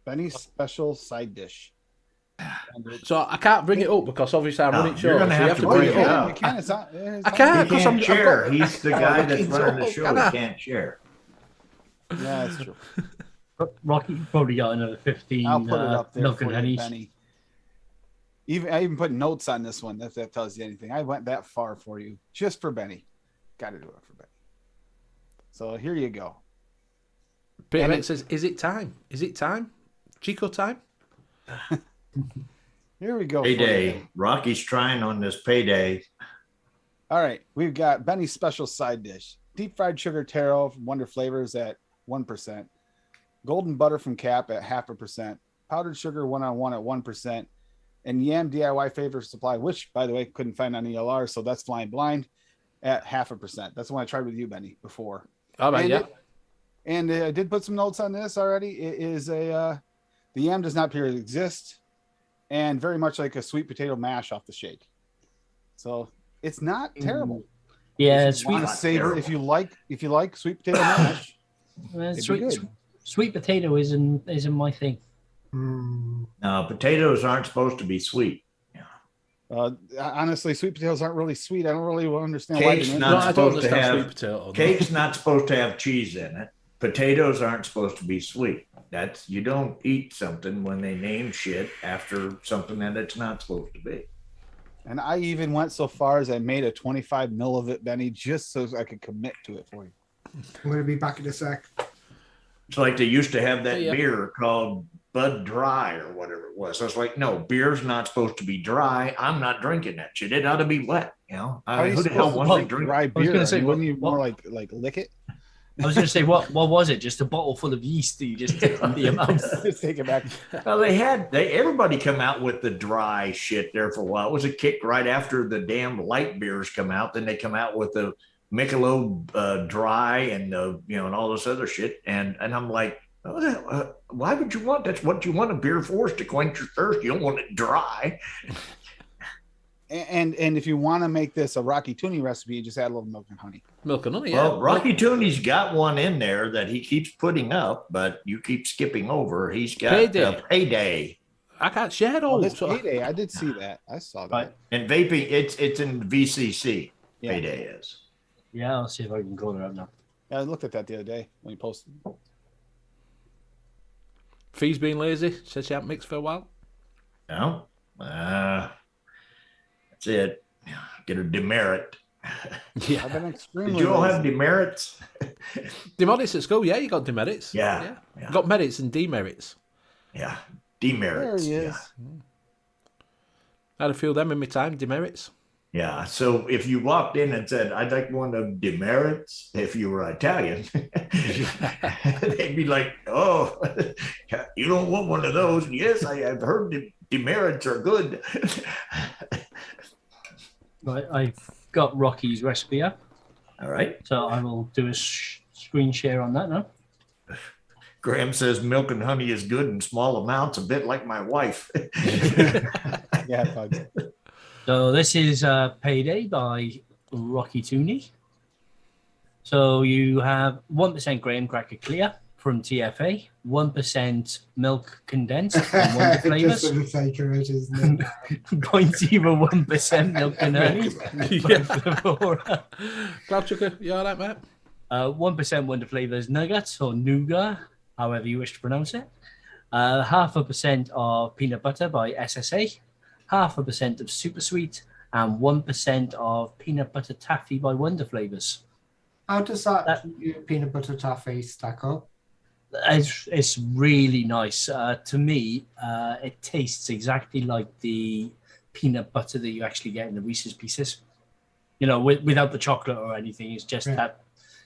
Benny's special side dish. So I can't bring it up because obviously I'm No, running you're short. gonna So you have to bring bring it it up. up. You can. It's not. It's I fine. can't. He Because can't I've share. got- He's the guy that's running the show. Can I? He can't share. Yeah, that's true. Rocky probably got another 15 I'll put it up there milk for and you, honeys. Benny. I even put notes on this one. If that tells you anything, I went that far for you, just for Benny. Got to do it for Benny. So here you go. Peter And X says, "Is it time? Is it time? Chico time?" Here we go. for you. Payday. Rocky's trying on this payday. All right, we've got Benny's special side dish: deep fried sugar taro from Wonder Flavors at 1%, golden butter from Cap at 0.5%, powdered sugar 1-on-1 at 1%, and yam DIY Flavor Supply, which, by the way, couldn't find on ELR, so that's flying blind, at 0.5%. That's the one I tried with you, Benny, before. All right, yeah. And I did put some notes on this already. It is the yam does not appear to exist, and very much like a sweet potato mash off the shake. So it's not terrible. Yeah, If you sweet, wanna Not savor. terrible. If you like sweet potato mash, it'd be sweet, good. sweet potato isn't my thing. Hmm. No, potatoes aren't supposed to be sweet. Honestly, sweet potatoes aren't really sweet. I don't really understand why. Cake's they make No, not them. I don't supposed to understand have- sweet potato. no. Cake's not supposed to have cheese in it. Potatoes aren't supposed to be sweet. That's you don't eat something when they name shit after something that it's not supposed to be. And I even went so far as I made a 25 mil of it, Benny, just so I could commit to it for you. I'm going to be back in a sec. It's like they used to have that Yeah. beer called Bud Dry or whatever it was. I was like, no, beer's not supposed to be dry. I'm not drinking that shit. It ought to be wet. You know, How are you who the hell supposed to wants to drink drink? dry was beer? gonna say, Wouldn't you what- more like lick it? I was going to say, what was it? Just a bottle full of yeast that you just take into your mouth? Just take it back. Well, everybody come out with the dry shit there for a while. It was a kick right after the damn light beers come out. Then they come out with the Michelob dry and and all this other shit. And I'm like, why would you want? That's what you want a beer for, is to quench your thirst. You don't want it dry. And if you want to make this a Rocky Tooney recipe, you just add a little milk and honey. Milk and honey, yeah. Well, Rocky Tooney's got one in there that he keeps putting up, but you keep skipping over. He's got Payday. Payday. I can't share Oh, all. this so- payday, I did see that. I saw that. Right. And vaping, it's in VCC. Yeah. Payday is. Yeah, I'll see if I can call her up now. Yeah, I looked at that the other day when you posted. Fee's being lazy. Says she hasn't mixed for a while. No, that's it. Get a demerit. Yeah. I've been extremely. Did you all have lazy. demerits? Demerits at school, yeah, you got demerits. Yeah. You got merits and demerits. Yeah, There demerits. he is. Yeah. I had a few of them in my time, demerits. Yeah. So if you walked in and said, "I'd like one of demerits," if you were Italian, they'd be like, "Oh, you don't want one of those?" Yes, I've heard the demerits are good. Right, I've got Rocky's recipe up, All right. so I will do a screen share on that now. Graham says milk and honey is good in small amounts, a bit like my wife. Yeah, Pugs. So this is Payday by Rocky Tooney. So you have 1% graham cracker clear from TFA, 1% milk condensed from Wonder Just Flavors, for the sake of it, isn't it? 0.01% milk and honey. Yeah. Cloud sugar, you all right, mate? 1% Wonder Flavors nuggets or nougat, however you wish to pronounce it. 0.5% of peanut butter by SSA, 0.5% of super sweet, and 1% of peanut butter taffy by Wonder Flavors. How does that peanut butter taffy stack up? It's really nice. To me, it tastes exactly like the peanut butter that you actually get in the Reese's Pieces. You know, without the chocolate or anything. It's just Yeah. that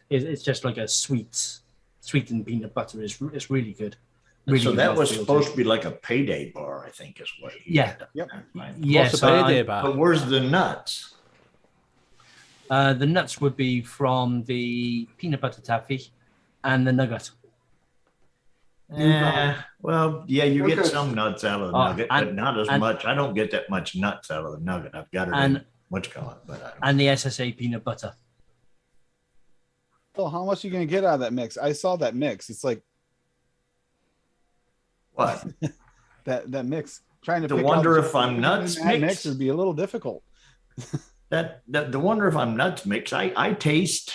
it's just like a sweetened peanut butter. It's really good. really So good that was mouthfeel supposed too. to be like a payday bar, I think, is what. Yeah. Yep. Yes, What's the payday about? But where's the nuts? the nuts would be from the peanut butter taffy and the nugget. Well, yeah, you get Nuggets. some nuts out of the Oh, nugget, and- but not as and- much. I don't get that much nuts out of the nugget. I've got it And- in what's called, but I don't. And the SSA peanut butter. Well, how much are you gonna get out of that mix? I saw that mix. It's like What? that mix. Trying to The pick Wonder out If I'm Nuts that mix? would be a little difficult. That the Wonder If I'm Nuts mix. I taste.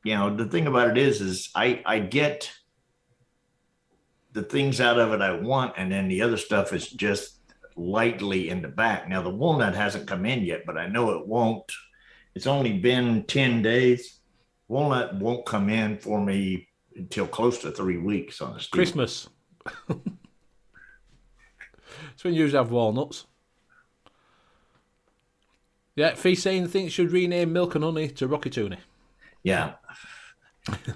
The thing about it is I get the things out of it I want, and then the other stuff is just lightly in the back. Now the walnut hasn't come in yet, but I know it won't. It's only been 10 days. Walnut won't come in for me until close to 3 weeks on the steel. Christmas. It's when you usually have walnuts. Yeah, Fee saying thinks should rename Milk and Honey to Rocky Tooney. Yeah.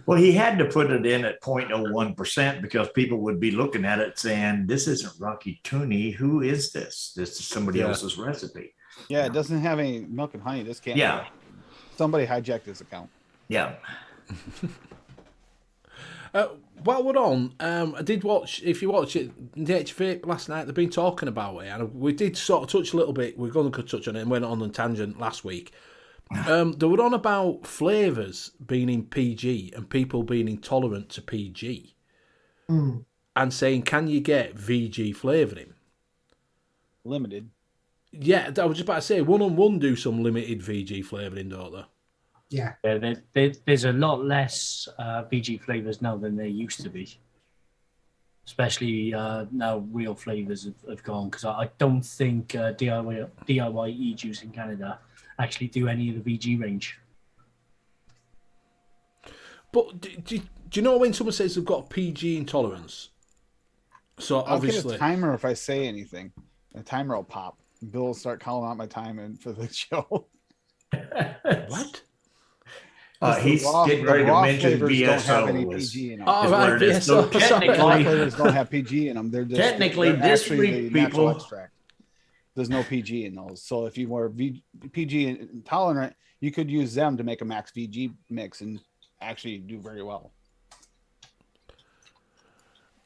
Well, he had to put it in at 0.01% because people would be looking at it saying, this isn't Rocky Tooney. Who is this? This is somebody else's recipe. Yeah, it doesn't have any milk and honey. This can't. Yeah. Somebody hijacked his account. Yeah. While we're on, I did watch, if you watch it, the HVIP last night, they've been talking about it, and we did sort of touch a little bit, we're going to touch on it and went on a tangent last week. They were on about flavours being in PG and people being intolerant to PG. And saying, can you get VG flavouring? Limited. Yeah, I was just about to say, 1-on-1 do some limited VG flavouring, don't they? Yeah. Yeah, there's a lot less VG flavors now than there used to be. Especially now real flavors have gone, because I don't think DIY e-juice in Canada actually do any of the VG range. But do you know when someone says they've got PG intolerance? So I'll obviously, get a timer if I say anything. A timer will pop. Bill will start calling out my time in for the show. what? He's getting ready to mention flavors don't have any VSO. PG in them. Oh, is right, what it is. VSO, So sorry. Raw technically, flavors don't have PG in them. They're just Technically, they're this actually week, the natural people- extract. There's no PG in those. So if you were PG intolerant, you could use them to make a max VG mix and actually do very well.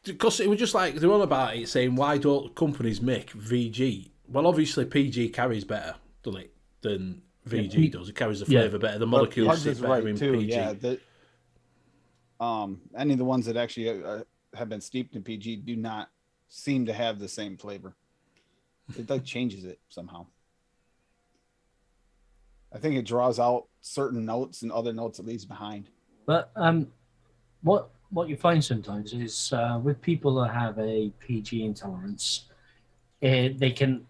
Because it was just like they're on about it, saying why don't companies make VG? Well, obviously PG carries better, doesn't it, than VG does. It carries the flavour better. The molecules Hudge sit is better right in too. PG. Yeah, any of the ones that actually have been steeped in PG do not seem to have the same flavor. It like changes it somehow. I think it draws out certain notes and other notes it leaves behind. But what you find sometimes is with people that have a PG intolerance, they can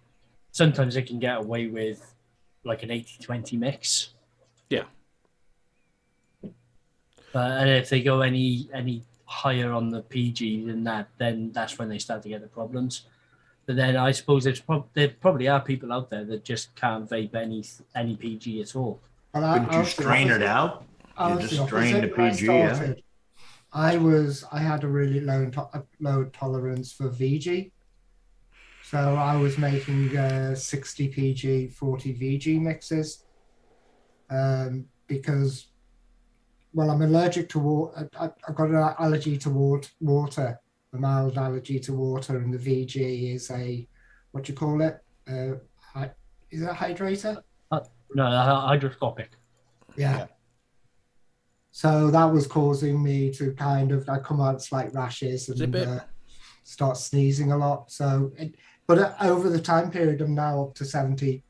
get away with like an 80-20 mix. Yeah. And if they go any higher on the PG than that, then that's when they start to get the problems. But then I suppose there probably are people out there that just can't vape any PG at all. Well, Couldn't you strain it out? I You was just the strain the opposite. When I PG out. started, I had a really low tolerance for VG. So I was making 60 PG, 40 VG mixes because, well, I'm allergic to water. I've got an allergy to water, a mild allergy to water, and the VG is a, what do you call it? Is it a hydrator? No, hydroscopic. Yeah. So that was causing me to kind of come out slight rashes and start sneezing a lot. So, but over the time period, I'm now up to 70-30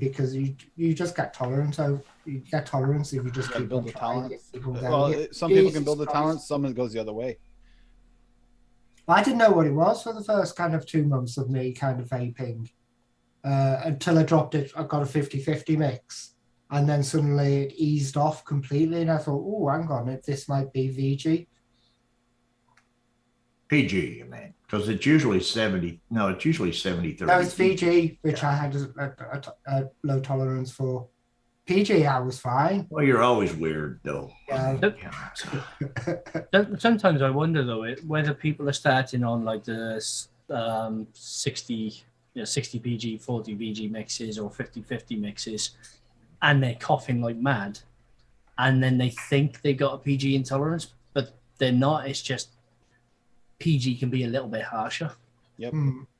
because you just get tolerant. So you get tolerance if you just keep build on a trying tolerance. it. Well, some people can Jesus build a Christ. tolerance, some it goes the other way. I didn't know what it was for the first kind of 2 months of me kind of vaping until I dropped it. I got a 50-50 mix. And then suddenly it eased off completely. And I thought, oh, hang on, this might be VG. PG, you mean? Because it's usually 70. No, it's usually 70-30. No, it's VG, which I had a low tolerance for. PG, I was fine. Well, you're always weird, though. Yeah. Sometimes I wonder though whether people are starting on like the 60 PG, 40 VG mixes or 50-50 mixes, and they're coughing like mad, and then they think they got a PG intolerance, but they're not. It's just PG can be a little bit harsher. Yep.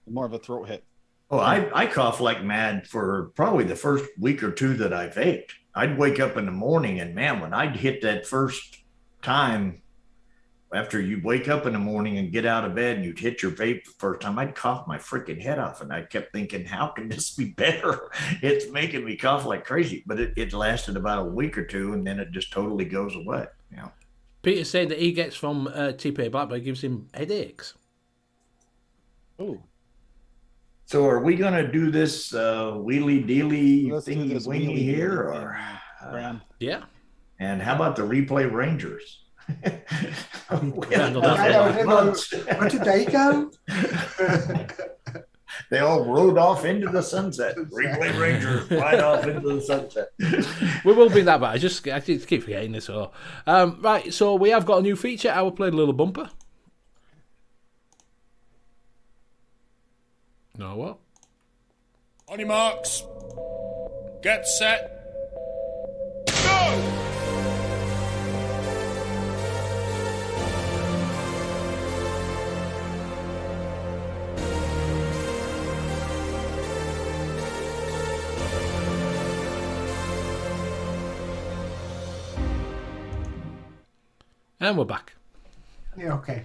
More of a throat hit. Oh, I cough like mad for probably the first week or two that I vaped. I'd wake up in the morning and man, when I'd hit that first time, after you wake up in the morning and get out of bed and you'd hit your vape the first time, I'd cough my freaking head off. And I kept thinking, how can this be better? It's making me cough like crazy. But it lasted about a week or two and then it just totally goes away. Yeah. Peter said that he gets from TP Blackberry gives him headaches. Oh. So are we going to do this wheelie dealy Let's do thingy this wingy wheelie here? dealy Or Graham. Yeah. and how about the replay Rangers? We haven't Yeah, done that in know. months. Where did they go? They all rode off into the sunset. Replay Rangers right off into the sunset. We will bring that back. I just keep forgetting this. So, right. So we have got a new feature. I will play a little bumper. No, what? On your marks. Get set. Go! And we're back. Yeah, okay.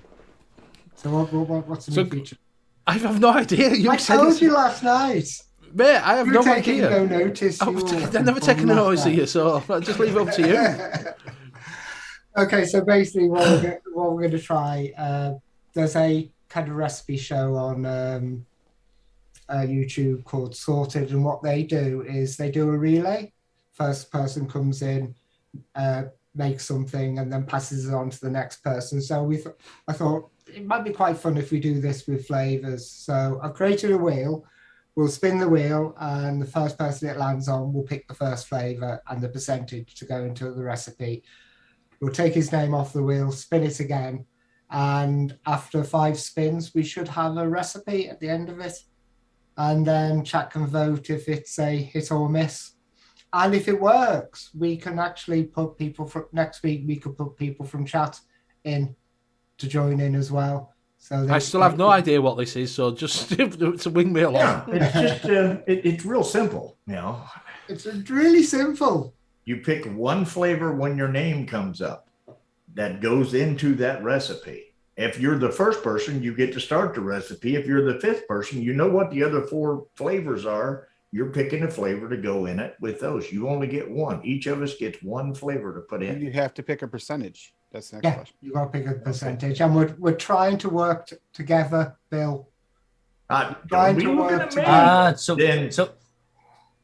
So what's the So- new feature? I have no idea. You I said told it's- you last night. Mate, I have You're no taking idea. no notice. I've never taken a notice of you, so I'll just leave it up to you. Okay, so basically what we're going to try, there's a kind of recipe show on YouTube called Sorted, and what they do is they do a relay. First person comes in, makes something, and then passes it on to the next person. So I thought it might be quite fun if we do this with flavors. So I've created a wheel. We'll spin the wheel, and the first person it lands on will pick the first flavor and the percentage to go into the recipe. We'll take his name off the wheel, spin it again, and after 5 spins, we should have a recipe at the end of it. And then chat can vote if it's a hit or miss. And if it works, we can actually put people from next week. We could put people from chat in to join in as well. So I still have no idea what this is, so just to wing me along. Yeah, it's just it's real simple. You know, It's really simple. you pick one flavor when your name comes up that goes into that recipe. If you're the first person, you get to start the recipe. If you're the 5th person, you know what the other 4 flavors are. You're picking a flavor to go in it with those. You only get one. Each of us gets one flavor to put And in. you have to pick a percentage. That's the next Yeah, question. you got to pick a percentage, and we're trying to work together, Bill. Don't Trying be to looking work at me. together.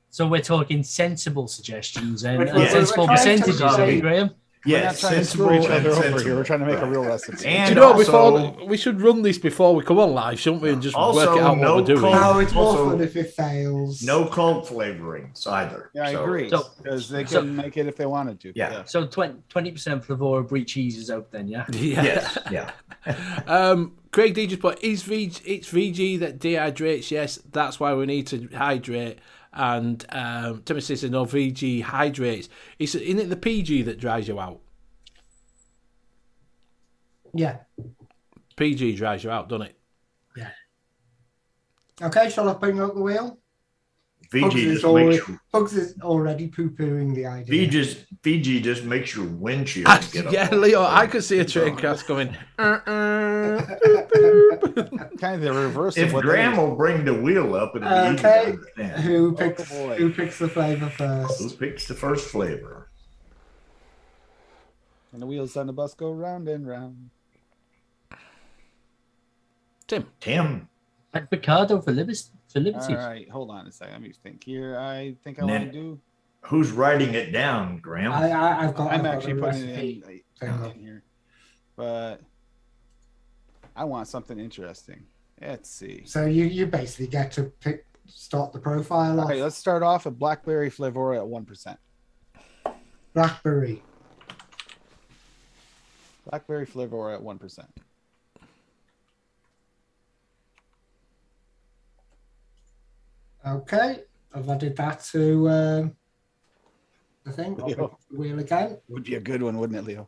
So we're talking sensible suggestions and We're sensible trying to percentages, are we, say- Graham? We're Yes, not trying to screw each other over here. We're trying to make a real recipe. Do And you know, also, before we should run this before we come on live, shouldn't we? And just Also, work it out no what we're doing. cold- No, it's more Also, fun if it fails. no cold flavorings either. Yeah, I So- agree. So- Because they so- can make it if they wanted to. Yeah. So 20% Flavora Brie cheese is out then, yeah? Yeah. Yes, yeah. Craig D just put, it's VG that dehydrates. Yes, that's why we need to hydrate. And Timothy says, no, VG hydrates. Isn't it the PG that dries you out? Yeah. PG dries you out, doesn't it? Yeah. Okay, shall I bring up the wheel? VG just makes your, Bugs is already poo-pooing the idea. VG just makes your windshield get up. Yeah, Leo, I could see a train crash coming. Kind of the reverse If of what Graham they will bring the wheel up, it'll be easy to Okay. understand. Who Oh, picks boy. who picks the flavor Who first? picks the first flavor? And the wheels on the bus go round and round. Tim. Tim. Avocado for Liberty. All right, hold on a second. Let me think here. I think I Nah. want to do. Who's writing it down, Graham? I've got. I'm I've got actually a putting recipe. it Thing. in here, but I want something interesting. Let's see. So you basically get to start the profile All off. right, let's start off with blackberry flavor at 1%. Blackberry. Blackberry flavor we're at 1%. Okay, I've added that to the thing. I'll pick Leo. up the wheel again. Would be a good one, wouldn't it, Leo?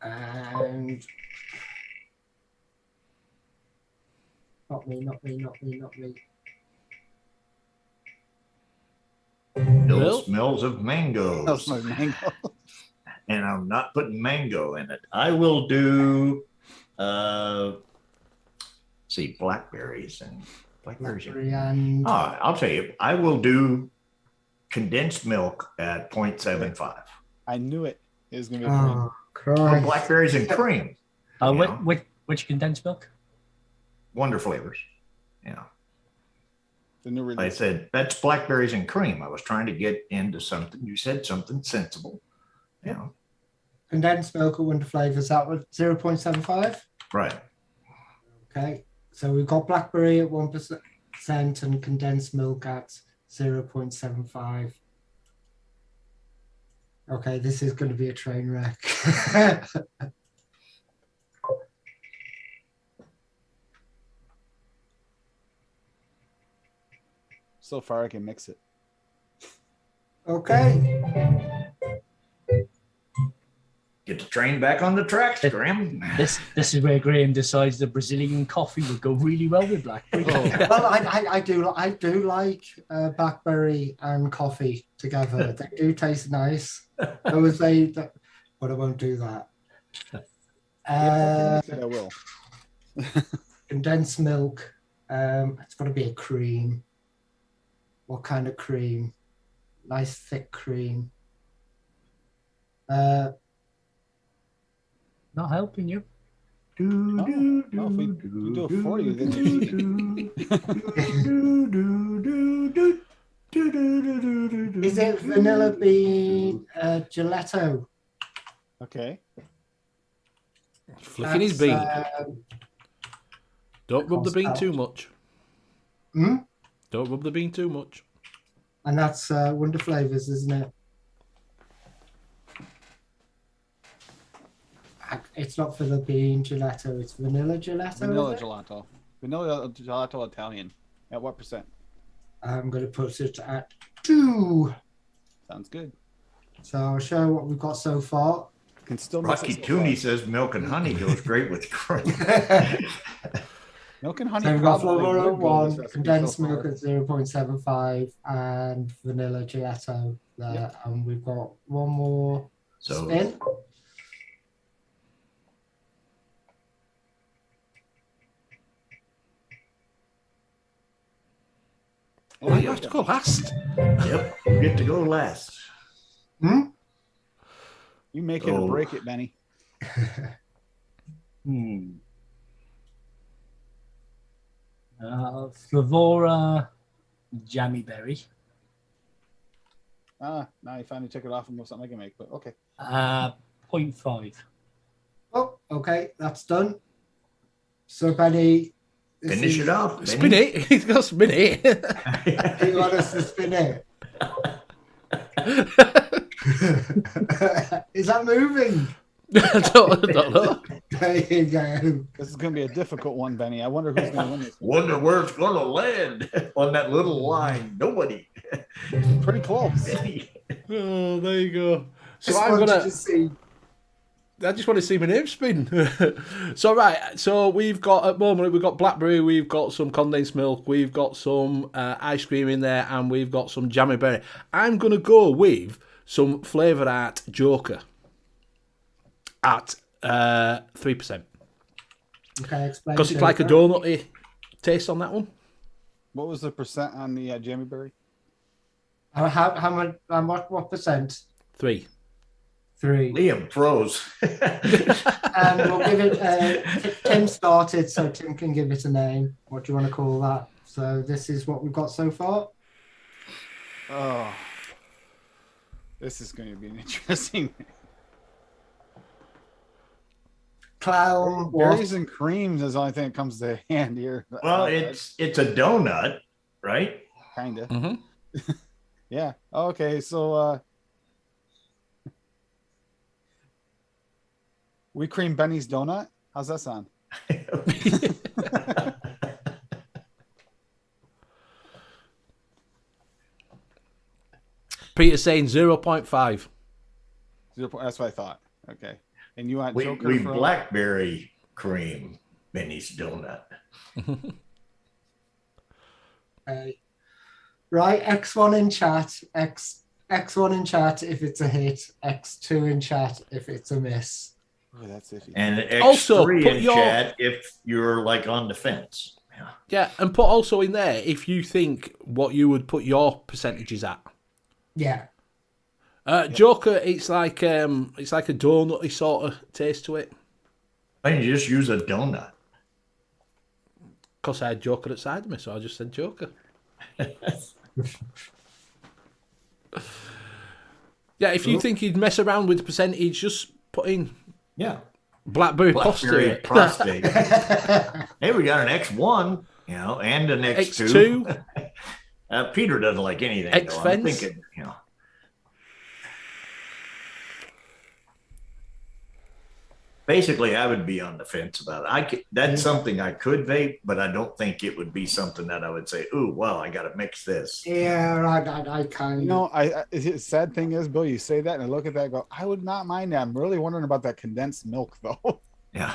And not me. Bill Bill? smells of mangoes. That was my mango. And I'm not putting mango in it. I will do see blackberries and Blackberry and I'll tell you, I will do condensed milk at 0.75. I knew it. It was gonna be a cream. oh Or Christ. blackberries and cream. You know, Which condensed milk? Wonder flavors. You know, The new I release. said that's blackberries and cream. I was trying to get into something. You said something sensible. You know, Condensed milk at Wonder Flavors, that was 0.75. right. Okay, so we've got blackberry at 1% and condensed milk at 0.75. Okay, this is going to be a train wreck. So far, I can mix it. Okay, Get the train back on the tracks, Graham. This is where Graham decides the Brazilian coffee would go really well with blackberry. well, I do like blackberry and coffee together. They do taste nice. I would say that, but I won't do that. I will. Condensed milk. It's got to be a cream. What kind of cream? Nice thick cream. Not helping you. No, if we do a 40, we get cheating. Is it vanilla bean gelato? Okay. Flicking his bean. um, Don't rub the bean cost too out. much. Hmm? Don't rub the bean too much. And that's Wonder Flavors, isn't it? It's not for the bean gelato, it's vanilla gelato. Vanilla is it? gelato. Vanilla gelato Italian. At what percent? I'm going to put it at 2. Sounds good. So I'll show what we've got so far. Can still mix Rocky it so Tooney far. says milk and honey goes great with cream. Milk and honey. So we've got probably vanilla would at go with 1, this recipe condensed so milk far. at 0.75, and vanilla gelato there. Yep. And we've got one more So spin. Oh, you have to go last. yep, you get to go last. Hmm? You make it or break it, Benny. Flavora jammy berry. Now you finally took it off and something I can make, but okay. 0.5. Oh, okay, that's done. So, Benny, this Finish is- it off. Spin it. He's got to spin it. Do you want us to spin it? Is that moving? I don't know. There you go. This is going to be a difficult one, Benny. I wonder who's going to win this. Wonder where it's going to land on that little line. Nobody. Pretty close. Oh, there you go. So Just I'm wanted gonna. to see. I just want to see my name spin. So right, so we've got at the moment we've got blackberry, we've got some condensed milk, we've got some ice cream in there, and we've got some jammy berry. I'm gonna go with some Flavour Art Joker at 3% Okay, explain. because it's like a donutty taste on that one. What was the percent on the jammy berry? How much? What percent? 3. 3. Liam froze. And we'll give it. Tim started, so Tim can give it a name. What do you want to call that? So this is what we've got so far. Oh, this is going to be an interesting. Clown. Berries and creams is the only thing that comes to hand here. Well, it's a donut, right? Kinda. Mm-hmm. Yeah. Okay. So we cream Benny's donut. How's that sound? Peter's saying 0.5. 0. That's what I thought. Okay. And you want We Joker we from blackberry cream Benny's donut. Right, X1 in chat, X1 in chat if it's a hit, X2 in chat if it's a miss. Oh, that's iffy. And X3 Also, put in your- chat if you're like on the fence. Yeah. Yeah, and put also in there if you think what you would put your percentages at. Yeah. Joker, it's like a donutty sort of taste to it. Why don't you just use a donut? Because I had Joker outside of me, so I just said Joker. Yeah, if you think you'd mess around with the percentage, just put in Yeah. blackberry Blackberry prostate. prostate. Hey, we got an X1, and an X2. Peter doesn't like anything. though. I'm X-Fence. thinking, Basically, I would be on the fence about it. That's something I could vape, but I don't think it would be something that I would say, "Ooh, well, I got to mix this." Yeah, I kind You of. know, the sad thing is, Bill, you say that and I look at that and go, I would not mind that. I'm really wondering about that condensed milk, though. Yeah.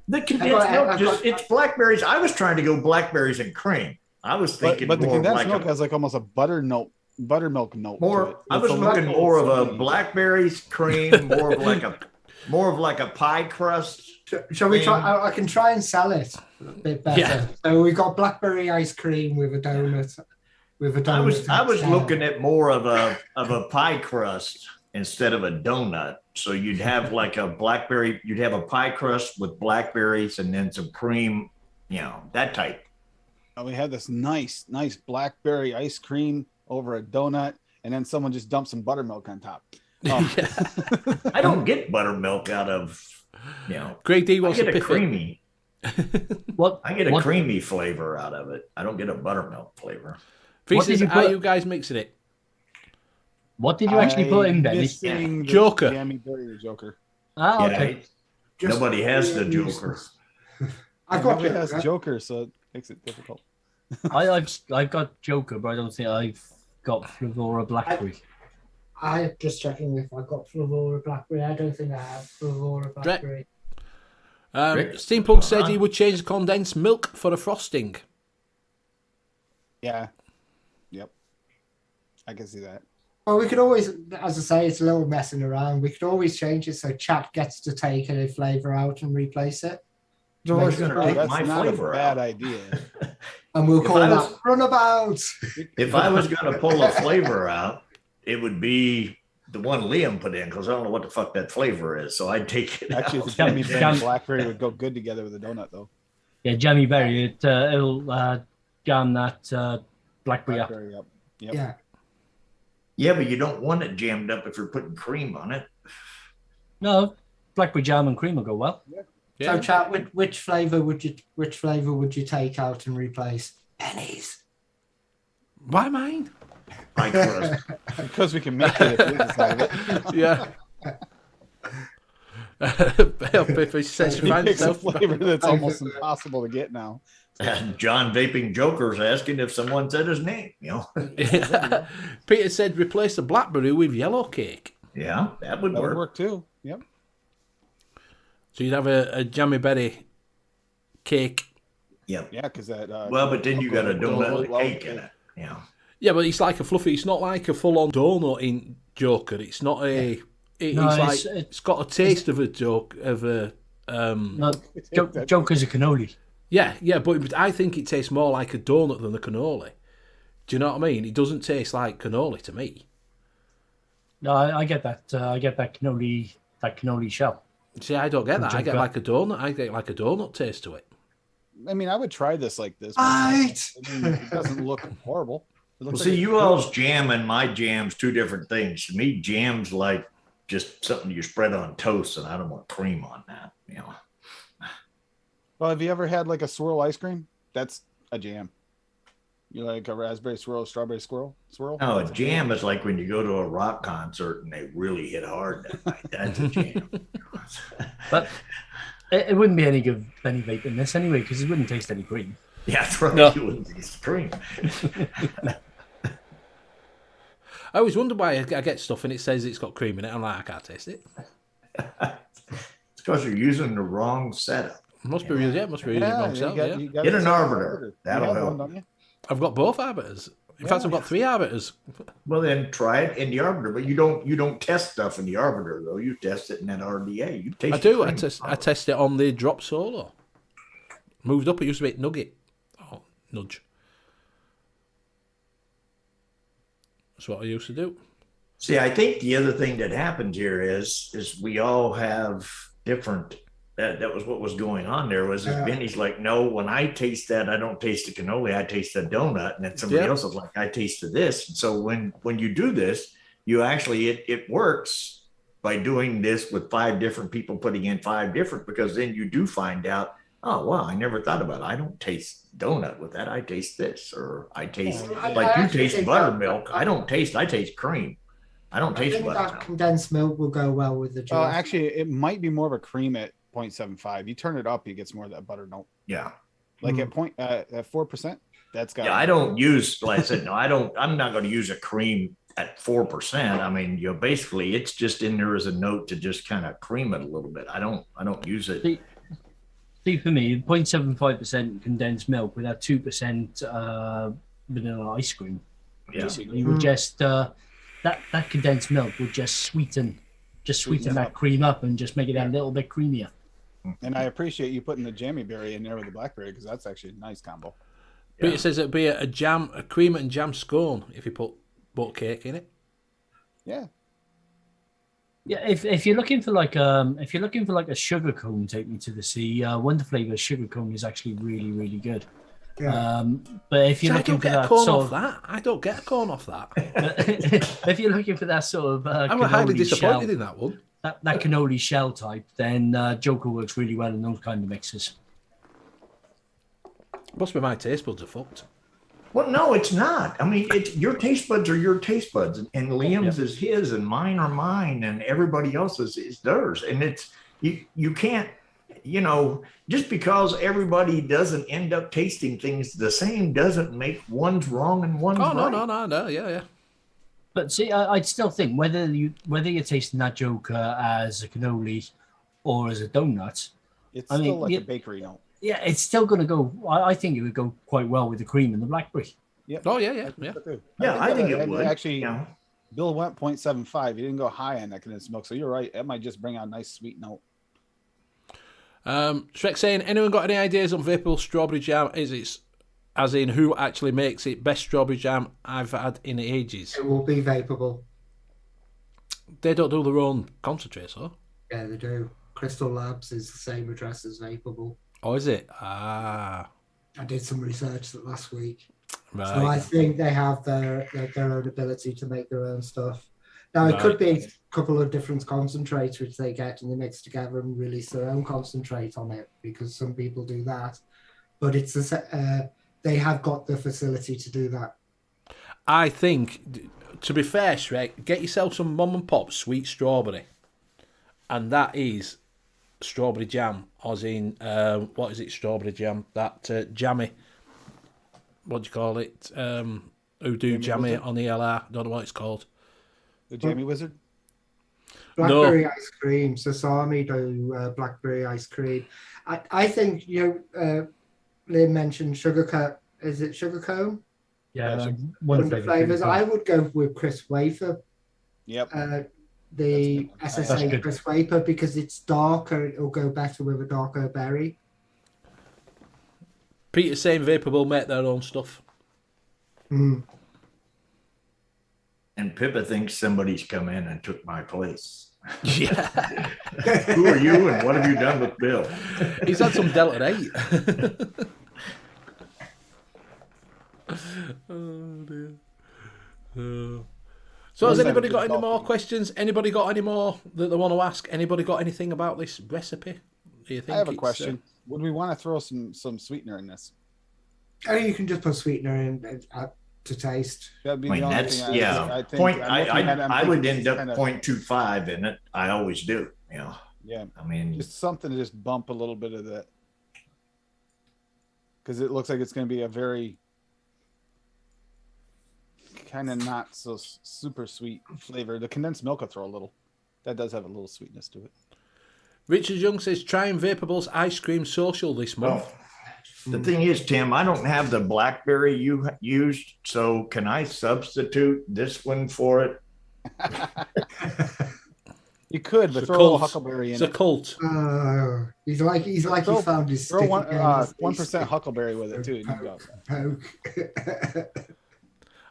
The condensed milk, it's blackberries. I was trying to go blackberries and cream. I was thinking But the more condensed like milk a, has like almost a buttermilk note. to it. more. I It's was a looking little more of a funny. blackberries cream, more of like a pie crust. Shall we try? I can try and sell it a bit better. Yeah. So we've got blackberry ice cream with a donut. I was looking at more of a pie crust instead of a donut. So you'd have like you'd have a pie crust with blackberries and then some cream, that type. We had this nice blackberry ice cream over a donut, and then someone just dumped some buttermilk on top. I don't get buttermilk out of, Greg D I wants get to a pick it. creamy. What I get a what- creamy flavor out of it. I don't get a buttermilk flavor. He What says, did you are put- you guys mixing it? What did you actually put in, Benny? Missing the Joker. Jammy Berry Joker. Ah, Yeah, okay. nobody has the Joker. I've got Nobody has Joker. Joker, so it makes it difficult. I've got Joker, but I don't think I've got Flavora Blackberry. I'm just checking if I've got Flavora Blackberry. I don't think I have Flavora Blackberry. Rick? Steampunk said he would change the condensed milk for a frosting. Yeah. Yep. I can see that. Well, we could always, as I say, it's a little messing around. We could always change it so chat gets to take a flavour out and replace it. It's always gonna gonna take take- my That's not flavor a bad out. idea. and we'll If call I that was- runabout. If I was going to pull a flavor out, it would be the one Liam put in because I don't know what the fuck that flavor is. So I'd take it Actually, out. the Jammy Jam- Berry jam- and blackberry would go good together with a donut, though. Yeah, Jammy Berry. It'll jam that blackberry up. Blackberry, yep. Yeah. Yeah, but you don't want it jammed up if you're putting cream on it. No, blackberry jam and cream will go well. Yeah. So chat, which flavour would you take out and replace? Pennies. Why mine? Pie crust. Because we can make it if we decide it. Yeah. Biffy says she He finds picks a herself. flavor that's almost impossible to get now. And John Vaping Joker's asking if someone said his name. Yeah. Peter said replace the blackberry with yellow cake. Yeah, that would That would work. work too. Yep. So you'd have a jammy berry cake. Yeah. Yeah, because that. Well, but then you got a donut with well, cake in it. Yeah. Yeah, but it's like a fluffy. It's not like a full-on donut in Joker. It's not a. No, it's it's- it's got a taste of a joke of a. No, Joker's a cannoli. Yeah, but I think it tastes more like a donut than a cannoli. Do you know what I mean? It doesn't taste like cannoli to me. No, I get that. I get that cannoli shell. See, I don't get that. I get Joker. like a donut. I get like a donut taste to it. I mean, I would try this like this. Right. I mean, it doesn't look horrible. It Well, looks see, like you all's jam and my jam's two different things. To me, jam's like just something you spread on toast, and I don't want cream on that. Well, have you ever had like a swirl ice cream? That's a jam. You like a raspberry swirl, strawberry swirl? No, a jam is like when you go to a rock concert and they really hit hard that night. That's a jam. But it wouldn't be any good any vape in this anyway, because it wouldn't taste any cream. Yeah, that's right. No. You wouldn't taste cream. I always wonder why I get stuff and it says it's got cream in it. I'm like, I can't taste it. It's because you're using the wrong setup. Must be using it wrong you self, got- yeah. you got Get to an set arbiter. That'll You have help. one, don't you? I've got both arbiters. In fact, I've got 3 arbiters. Well, then try it in the arbiter, but you don't test stuff in the arbiter though. You test it in that RDA. You taste. I do. the cream. I test it on the drop solo. Moved up. It used to be nugget. Oh, nudge. That's what I used to do. See, I think the other thing that happened here is we all have different. That was what was going on there. Was Benny's like, no, when I taste that, I don't taste the cannoli, I taste the donut, and then somebody else is like, I tasted this. And so when you do this, you actually it works by doing this with 5 different people putting in 5 different, because then you do find out, oh wow, I never thought about it. I don't taste donut with that. I taste this, or I taste like you taste buttermilk. I taste cream. I don't I taste think that buttermilk. condensed milk will go well with the juice. Actually, it might be more of a cream at 0.75. You turn it up, it gets more of that butter note. Yeah. Like at 4%, that's got. Yeah, I don't use, like I said, no, I'm not going to use a cream at 4%. I mean, basically it's just in there as a note to just kind of cream it a little bit. I don't use it. See, for me, 0.75% condensed milk with that 2% vanilla ice cream. Yeah. Basically, would just that condensed milk would just sweeten that cream up and just make it a little bit creamier. And I appreciate you putting the jammy berry in there with the blackberry, because that's actually a nice combo. But it says it'd be a cream and jam scone if you put butter cake in it. Yeah. Yeah, if you're looking for like a sugar cone, take me to the sea. Wonder Flavour sugar cone is actually really, really good. Yeah. But if you're I looking don't for get a that cone sort off that. I don't get a cone off that. if you're looking for that sort of I'm highly cannoli disappointed shell, in that one. that cannoli shell type, then Joker works really well in those kind of mixes. Must be my taste buds are fucked. Well, no, it's not. I mean, your taste buds are your taste buds, and Liam's is his, and mine are mine, and everybody else's is theirs. And it's you can't, just because everybody doesn't end up tasting things the same doesn't make one's wrong and one's right. No, yeah. But see, I'd still think whether you're tasting that Joker as a cannoli or as a donut, It's still like a bakery note. yeah, it's still going to go. I think it would go quite well with the cream and the blackberry. Yep. Oh yeah. Yeah, I think it would. Actually, Yeah. Bill went 0.75. He didn't go high on that condensed milk, so you're right. It might just bring out a nice sweet note. Shrek saying, anyone got any ideas on vaporable strawberry jam? As in who actually makes it? Best strawberry jam I've had in ages. It will be vapable. They don't do their own concentrates, huh? Yeah, they do. Crystal Labs is the same address as vapable. Oh, is it? Ah, I did some research last week. right. So I think they have their own ability to make their own stuff. Now, it could be a couple of different concentrates which they get and they mix together and release their own concentrate on it, because some people do that. But they have got the facility to do that. I think, to be fair, Shrek, get yourself some mum and pop sweet strawberry, and that is strawberry jam, as in what is it? Strawberry jam, that jammy. What do you call it? Who do jammy on the LR? Don't know what it's called. The Jammy Wizard? Blackberry ice cream. Sasami do blackberry ice cream. I think, Liam mentioned sugar. Is it sugar cone? Yeah, Wonder flavors. I would go with crisp wafer. Yep. The That's SSA good. crisp wafer, because it's darker. It'll go better with a darker berry. Peter's saying Vapor will make their own stuff. Mm. And Pippa thinks somebody's come in and took my place. Yeah. Who are you and what have you done with Bill? He's had some Delta 8. Oh, dear. So has anybody got any more questions? Anybody got any more that they want to ask? Anybody got anything about this recipe? Do you think I have a it's, question. Would we want to throw some sweetener in this? Oh, you can just put sweetener in to taste. That'd be I mean, the only that's thing I think. point. I'm looking at it, I'm I would thinking end up kinda- 0.25 in it. I always do. Yeah, I mean, just something to just bump a little bit of that, because it looks like it's going to be a very kind of not so super sweet flavor. The condensed milk will throw a little. That does have a little sweetness to it. Richard Young says, trying Vaporball's ice cream social this month. the thing is, Tim, I don't have the blackberry you used, so can I substitute this one for it? You could, but It's a throw a little cult. huckleberry in It's a it. cult. He's like he found his Throw sticky one fingers. 1% huckleberry with it too. And you go. Poke.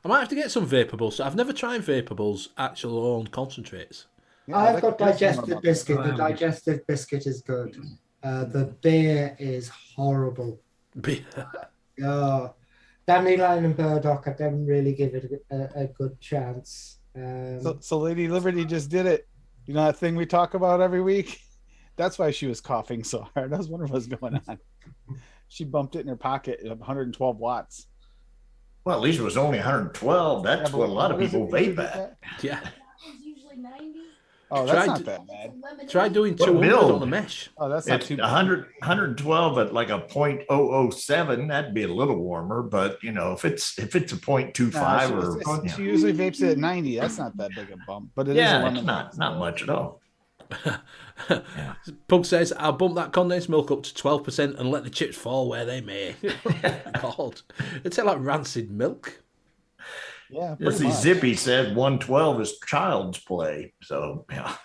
I might have to get some Vaporball. So I've never tried Vaporball's actual own concentrates. Yeah, I've that got could be some digestive about biscuit. The Wow. digestive biscuit is good. The beer is horrible. Oh, Dandelion and Burdock, I didn't really give it a good chance. So Lady Liberty just did it. You know that thing we talk about every week? That's why she was coughing so hard. I was wondering what's going on. She bumped it in her pocket at 112 watts. Well, at least it was only 112. That's Yeah, but what a lot of what is people it? Did you vape get at. that? Yeah. It's usually 90. Oh, that's Tried not to- that bad. Try doing What 200 build? on the mesh. Oh, that's not It's too bad. 112 at like a 0.007. That'd be a little warmer, but if it's a 0.25 or She usually vapes it at 90. That's not that big a bump, but it is a yeah, lemon. it's not much at all. Pug says, I'll bump that condensed milk up to 12% and let the chips fall where they may. God. It's like rancid milk. Yeah, Yes, pretty much. Zippy said 112 is child's play. So yeah.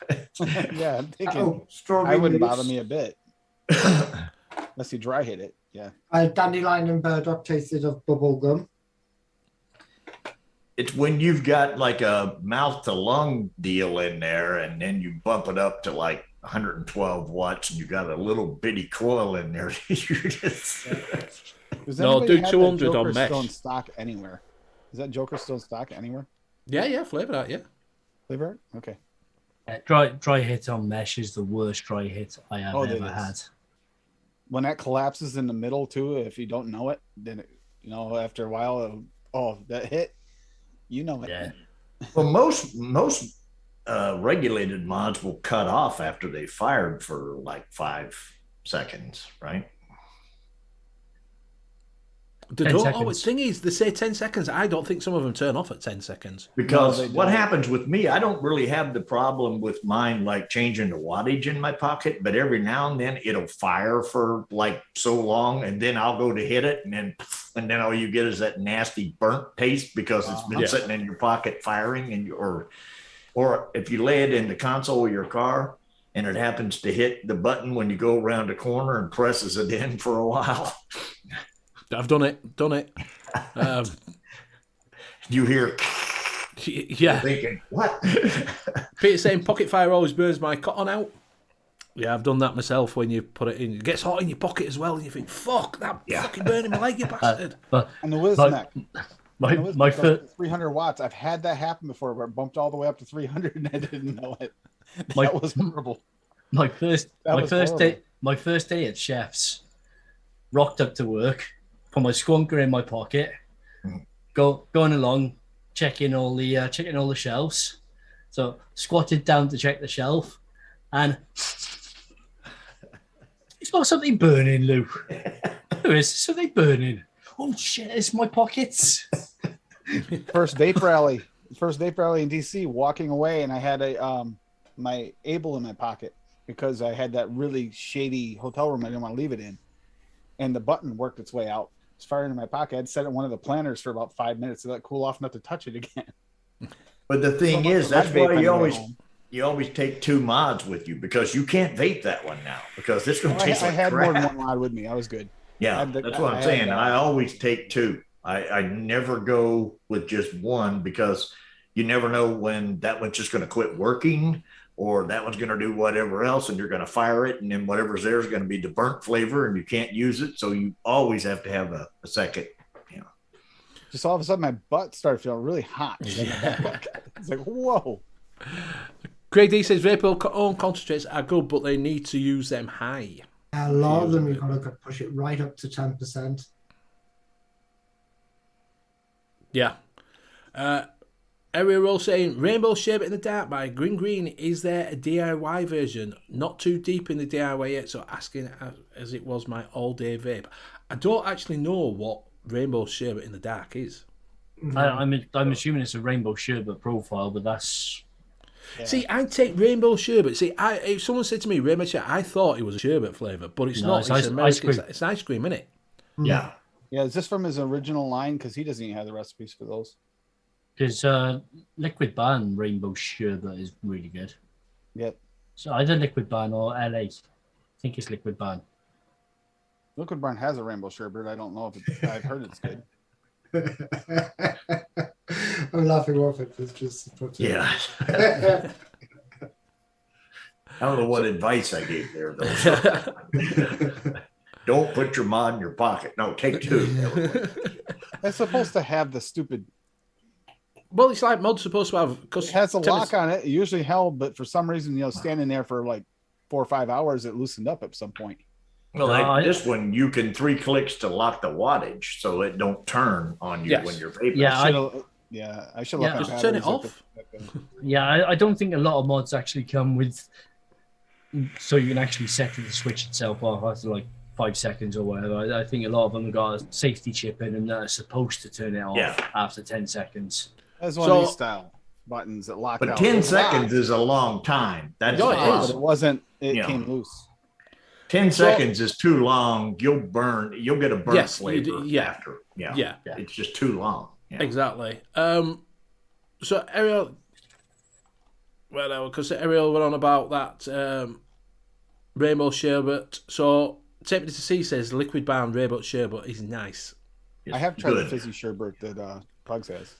Yeah, I'm thinking Oh, strawberry I wouldn't mousse. bother me a bit unless you dry hit it. Yeah. Dandelion and Burdock tasted of bubble gum. It's when you've got like a mouth to lung deal in there, and then you bump it up to like 112 watts, and you got a little bitty coil in there. You're just Does No, anybody do have that 200 on Joker mesh. still in stock anywhere? Is that Joker still in stock anywhere? Yeah, flavor that, yeah. Flavor it? Okay. Dry hit on mesh is the worst dry hit I have Oh, it ever is. had. When that collapses in the middle too, if you don't know it, then after a while, that hit, you know it. Yeah. well, most regulated mods will cut off after they fired for like 5 seconds, right? They 10 don't seconds. always. Thing is, they say 10 seconds. I don't think some of them turn off at 10 seconds. Because No, they what don't. happens with me, I don't really have the problem with mine like changing the wattage in my pocket, but every now and then it'll fire for like so long, and then I'll go to hit it, and then all you get is that nasty burnt taste because it's been Yeah. sitting in your pocket firing, and or if you lay it in the console of your car and it happens to hit the button when you go around the corner and presses it in for a while. I've done it. You hear Yeah. thinking, what? Peter saying pocket fire always burns my cotton out. Yeah, I've done that myself when you put it in. It gets hot in your pocket as well, and you think, fuck, that fucking burning my leg, you bastard. But And the whiz But- neck. my The whiz my neck goes first to 300 watts. I've had that happen before where it bumped all the way up to 300 and I didn't know it. My- That was horrible. my first That my was first horrible. day my first day at Chef's, rocked up to work, put my squonker in my pocket, going along, checking all the shelves. So squatted down to check the shelf, and it's got something burning, Lou. There is something burning. Oh shit! It's my pockets. First vape rally in DC, walking away, and I had my Able in my pocket because I had that really shady hotel room I didn't want to leave it in, and the button worked its way out. It's firing in my pocket. I'd set it in one of the planters for about 5 minutes to let it cool off enough to touch it again. But the thing So is, my that's vape why on you the way always home. you always take 2 mods with you, because you can't vape that one now because it's going to I taste like had crap. more than one mod with me. I was good. Yeah, I had the- that's what I I'm had saying. that. I always take 2. I never go with just one, because you never know when that one's just going to quit working, or that one's going to do whatever else, and you're going to fire it, and then whatever's there is going to be the burnt flavor, and you can't use it. So you always have to have a second. Just all of a sudden, my butt started feeling really hot. It's like, whoa. Craig D says vapor own concentrates are good, but they need to use them high. A lot of them, you've got to push it right up to 10%. Yeah. Area Roll saying Rainbow Sherbet in the Dark by Green Green. Is there a DIY version? Not too deep in the DIY yet, so asking as it was my all-day vape. I don't actually know what Rainbow Sherbet in the Dark is. I'm assuming it's a Rainbow Sherbet profile, but that's... Yeah. See, I take Rainbow Sherbet. See, if someone said to me Rainbow Sherbet, I thought it was a sherbet flavour, but it's not. It's ice cream. It's ice cream, isn't it? Yeah. Yeah, is this from his original line? Because he doesn't even have the recipes for those. Because Liquid Barn Rainbow Sherbet is really good. Yep. So either Liquid Barn or LA. I think it's Liquid Barn. Liquid Barn has a rainbow sherbet. I don't know if I've heard it's good. I'm laughing off it. It's just Yeah. I don't know what advice I gave there, though. Don't put your mod in your pocket. No, take two. It's supposed to have the stupid. Well, it's like mod's supposed to have because It has a lock on it. It usually held, but for some reason, standing there for like 4 or 5 hours, it loosened up at some point. Well, this one you can 3 clicks to lock the wattage, so it don't turn on you when you're vaping. I should look at just turn it off. Yeah, I don't think a lot of mods actually come with, so you can actually set the switch itself off after like 5 seconds or whatever. I think a lot of them have got a safety chip in and they're supposed to turn it off after 10 seconds. That's one of these style buttons that lock But out. 10 seconds is a long time. That's the it problem. is. It wasn't. It came loose. 10 seconds is too long. You'll get a burnt flavor after. Yeah. It's just too long. Yeah. Exactly. So Ariel, because Ariel went on about that Rainbow Sherbet. So Take Me to See says Liquid Barn Rainbow Sherbet is nice. It's I have tried good. the fizzy sherbet that Pugs has.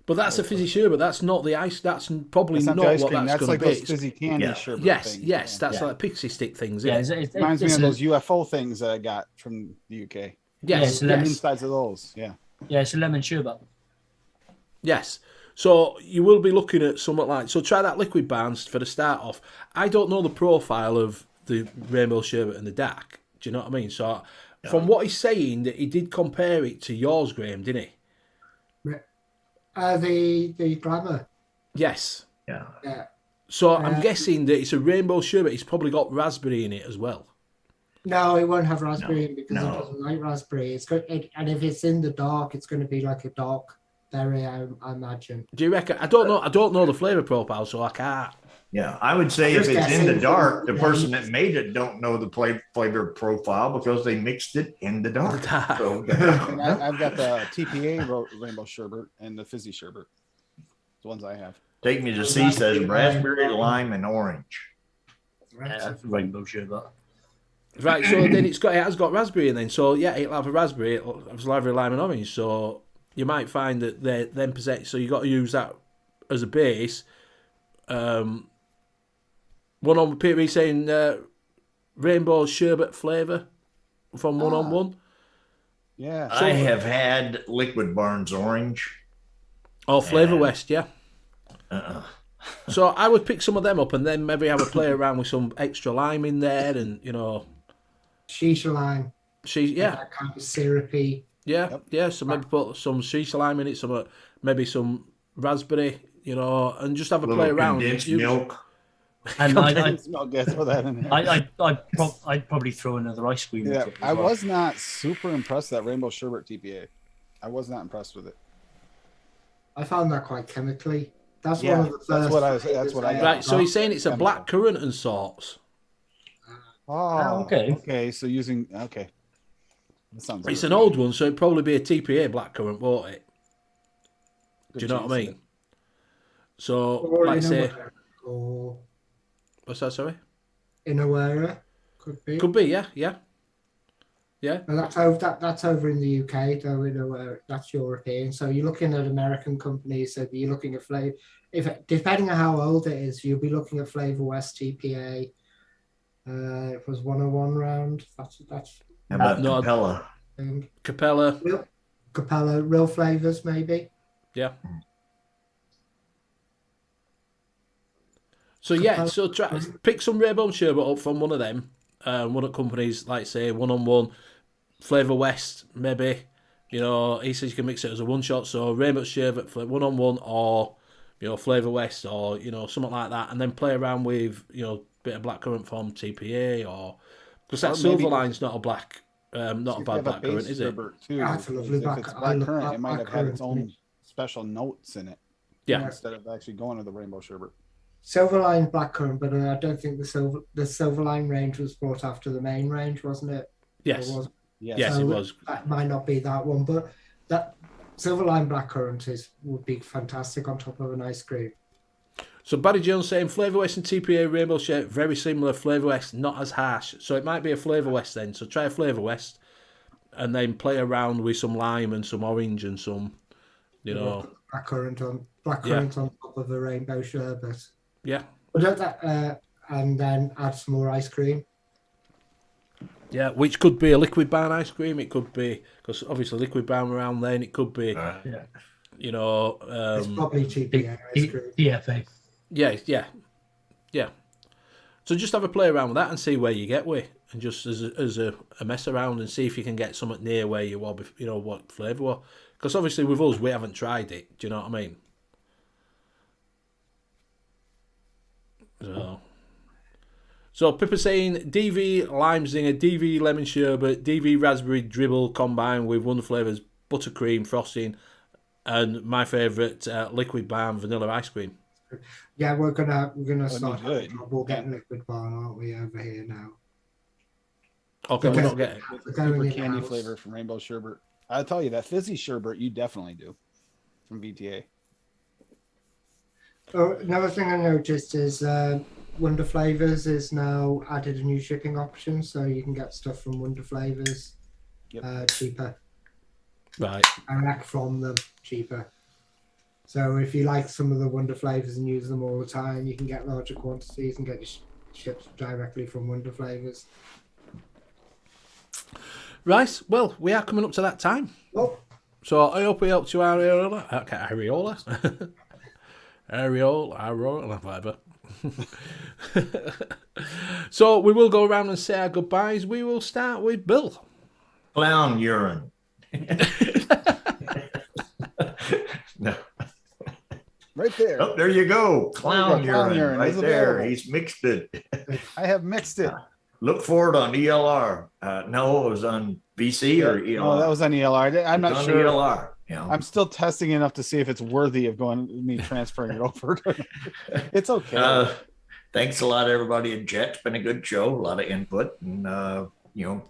But that's a fizzy sherbet. That's not the ice. That's probably It's not not the ice what cream. that's That's going like to be. those fizzy candy sherbet Yes, things. yes. That's like pixie stick things. Yeah, Isn't it? Reminds me of those UFO things that I got from the UK. Yes, Yeah, The yes, insides of those. Yeah. Yeah, it's a lemon sherbet. yes. So you will be looking at something like, so try that Liquid Barns for the start off. I don't know the profile of the Rainbow Sherbet in the dark. Do you know what I mean? So from what he's saying, that he did compare it to yours, Graham, didn't he? the glamour. Yes. Yeah. Yeah. So I'm guessing that it's a Rainbow Sherbet. It's probably got raspberry in it as well. No, it won't have raspberry in because No. it doesn't like raspberry. It's good, and if it's in the dark, it's going to be like a dark berry, I imagine. Do you reckon? I don't know the flavour profile, so I can't. Yeah, I would say I'm if just it's in the guessing. dark, the Yeah. person that made it don't know the flavor profile because they mixed it in the dark. So, And I've got the TPA rainbow sherbet and the fizzy sherbet. The ones I have. Take Me to See says raspberry, lime, and orange. Yeah, rainbow sherbet. Right, so then it has got raspberry in then. So yeah, it'll have a raspberry, it'll have raspberry, lime, and orange. So you might find that they're then possessed. So you got to use that as a base. One on Peter saying rainbow sherbet flavour from One on One. Yeah. I have had Liquid Barns orange. Oh, Flavour And- West, yeah. Uh-uh. So I would pick some of them up and then maybe have a play around with some extra lime in there, and Shisha lime. That kind of syrupy. Yeah. So maybe put some shisha lime in it, maybe some raspberry, and just have a play Little around. condensed Use- milk. And Throw that in there. I'd probably throw another ice cream. Yeah, into it as I well. was not super impressed with that rainbow sherbet TPA. I was not impressed with it. I found that quite chemically. That's Yeah, one of the first. that's what I got. Right, so he's saying it's a black currant and sorts. Oh, okay. Okay, so that sounds. It's good. an old one, so it'd probably be a TPA black currant, won't it? Good Do you know what I chance. mean? So, Or like I say, Inawera, or what's that, sorry? Inawera, could be. Could be, yeah. And that's over in the UK, though. Inawera, that's European. So you're looking at American companies. So you're looking at flavor. Depending on how old it is, you'll be looking at Flavor West TPA. It was 101 round. That's How about No. Capella? thing. Capella, Capella, real flavors maybe. yeah. So yeah, so pick some Rainbow Sherbet up from one of them, one of the companies, like say One on One, Flavour West, maybe. You know, he says you can mix it as a one shot, so rainbow sherbet for 1-on-1 or, you know, Flavour West or, you know, something like that, and then play around with, you know, a bit of blackcurrant from TPA or because that Or maybe silver line's not a black, not see a if bad they have a blackcurrant, base is it? sherbet too. That's a lovely because black. if it's I love blackcurrant, it might have had its blackcurrant. own special notes in it Yeah. instead of actually going to the rainbow sherbet. Silverline blackcurrant, but I don't think the Silverline range was brought after the main range, wasn't it? Yes. Or was Yes, So it was. That might not be that one, but that Silverline blackcurrant would be fantastic on top of an ice cream. So Barry Jones saying Flavour West and TPA Rainbow Sherbet very similar. Flavour West not as harsh, so it might be a Flavour West then. So try a Flavour West, and then play around with some lime and some orange and some, you know, Blackcurrant on top of a rainbow sherbet. yeah, And then add some more ice cream. yeah. Which could be a liquid barn ice cream. It could be because obviously liquid barn around then. It could be, Yeah. you know, It's probably TPA ice cream. DFA. yeah. So just have a play around with that and see where you get with, and just as a mess around and see if you can get something near where you were, you know, what flavour were. Because obviously with us, we haven't tried it. Do you know what I mean? So Pippa saying DV lime zinger, DV lemon sherbet, DV raspberry dribble combined with wonder flavours, buttercream frosting, and my favourite liquid barn vanilla ice cream. Yeah, we're gonna That'd start. be good. We're getting liquid barn, aren't we, over here now? Okay, we're Okay. not getting. With the Going super in candy house. flavor from rainbow sherbet. I'll tell you that fizzy sherbet you definitely do from VTA. Oh, another thing I noticed is Wonder Flavors is now added a new shipping option, so you can get stuff from Wonder Flavors cheaper. Right. Direct from them cheaper. So if you like some of the Wonder Flavors and use them all the time, you can get larger quantities and get your shipped directly from Wonder Flavors. Right. Well, we are coming up to that time. Oh, So I hope we helped you, Areola. Okay, Areola. Areola, whatever. So we will go around and say our goodbyes. We will start with Bill. Clown urine. No. Right there. Oh, there you go. Clown Clown urine urine right is there. available. He's mixed it. I have mixed it. Look for it on ELR. No, it was on VC or ELR. Oh, that was on ELR. I'm It's not on sure. ELR. You know. I'm still testing enough to see if it's worthy of me transferring it over. It's okay. Thanks a lot, everybody at Jet. It's been a good show, a lot of input, and you know,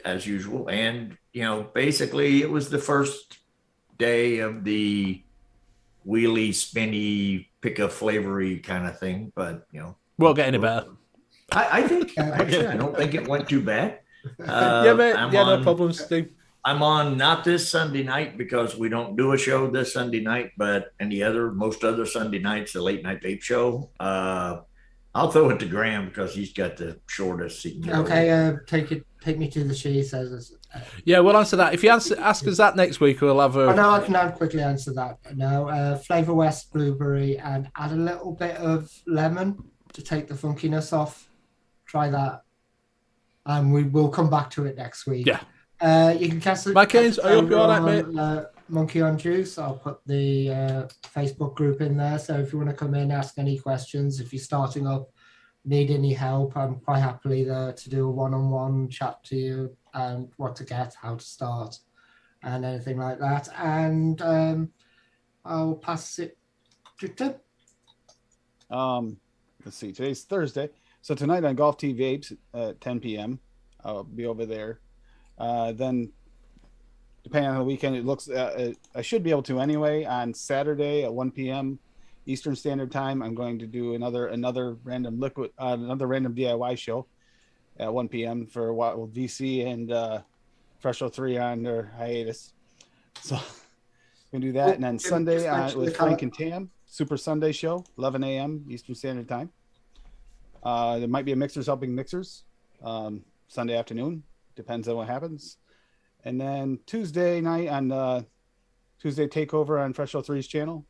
as usual. And you know, basically, it was the first day of the wheelie, spinny, pick a flavory kind of thing. But you know, Won't get any better. I think actually, I don't think it went too bad. Yeah, mate. I'm Yeah, no on- problem, Steve. I'm on not this Sunday night because we don't do a show this Sunday night, but most other Sunday nights, the late night vape show. I'll throw it to Graham because he's got the shortest. He can get over. okay. Take me to the she says. Yeah, we'll answer that. If you ask us that next week, we'll have a. Oh no, I can quickly answer that. No, Flavor West blueberry and add a little bit of lemon to take the funkiness off. Try that, and we will come back to it next week. Yeah. You can cast it. Mike Haynes, I hope you're all right, mate. Monkey on Juice. I'll put the Facebook group in there. So if you want to come in, ask any questions, if you're starting up, need any help, I'm quite happily there to do a one-on-one chat to you and what to get, how to start, and anything like that. And I'll pass it to Tim. Let's see. Today's Thursday, so tonight on Golf Tea Vapes at 10 p.m. I'll be over there. Then, depending on the weekend, it looks. I should be able to anyway. On Saturday at 1 p.m. Eastern Standard Time, I'm going to do another random random DIY show at 1 p.m. for a while with VC and Fresh 03 on their hiatus. So we can do that, and then Sunday with Frank and Tam, Super Sunday show, 11 a.m. Eastern Standard Time. There might be a Mixers Helping Mixers Sunday afternoon. Depends on what happens. And then Tuesday night on Tuesday Takeover on Fresh 03's channel.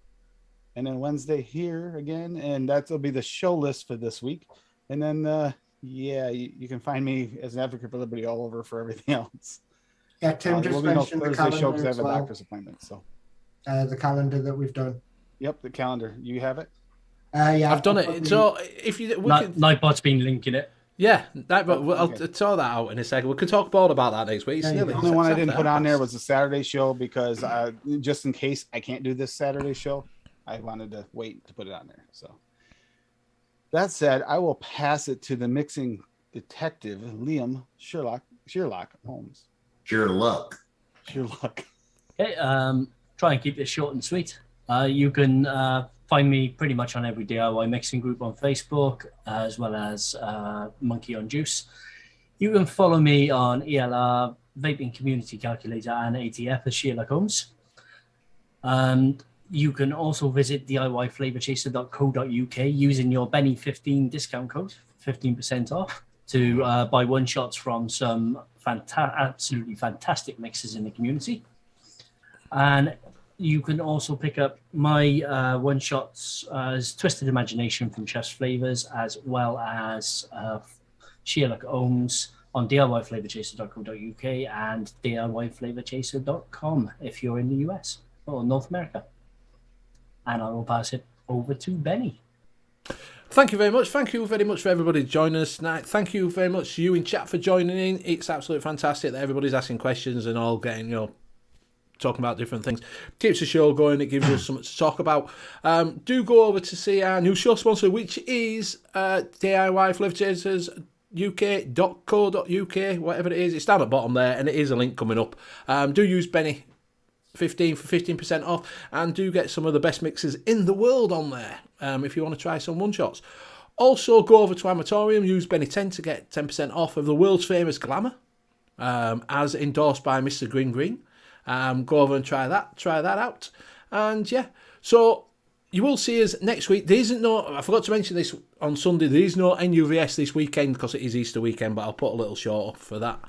And then Wednesday here again. And that'll be the show list for this week. And then, you can find me as an advocate for liberty all over for everything else. Yeah, Tim There just will be no mentioned the Thursday show because calendar I as have a well. doctor's appointment. So, The calendar that we've done. yep, the calendar. You have it? Yeah, I've done I'll it. put So if you, we could, Nightbot's been linking it. yeah, that, but I'll Okay. throw that out in a second. We can talk more about that next week. It's There you nearly go. The only one I it's didn't after put on there half was the Saturday show because just in case I can't do this Saturday show, I wanted to wait to put it on there. So that said, I will pass it to the mixing detective, Liam Sherlock Holmes. Pure luck. Sherlock. Okay, try and keep this short and sweet. You can find me pretty much on every DIY mixing group on Facebook, as well as Monkey on Juice. You can follow me on ELR, Vaping Community Calculator, and ATF as Sherlock Holmes. And you can also visit DIYFlavorchaser.co.uk using your Benny15 discount code, 15% off, to buy one-shots from some absolutely fantastic mixers in the community. And you can also pick up my one-shots as Twisted Imagination from Chef's Flavors, as well as Sherlock Holmes on DIYFlavorchaser.co.uk and DIYFlavorchaser.com if you're in the US or North America. And I will pass it over to Benny. Thank you very much. Thank you very much for everybody joining us tonight. Thank you very much to you in chat for joining in. It's absolutely fantastic that everybody's asking questions and all getting, talking about different things. Keeps the show going. It gives us something to talk about. Do go over to see our new show sponsor, which is DIY Flavor Chasers UK.co.uk, whatever it is. It's down at the bottom there, and it is a link coming up. Do use Benny 15 for 15% off, and do get some of the best mixers in the world on there if you want to try some one-shots. Also, go over to Amatorium, use Benny 10 to get 10% off of the world's famous Glamour, as endorsed by Mr. Green. Go over and try that out. And yeah, so you will see us next week. There isn't I forgot to mention this on Sunday, there is no NUVS this weekend because it is Easter weekend, but I'll put a little short up for that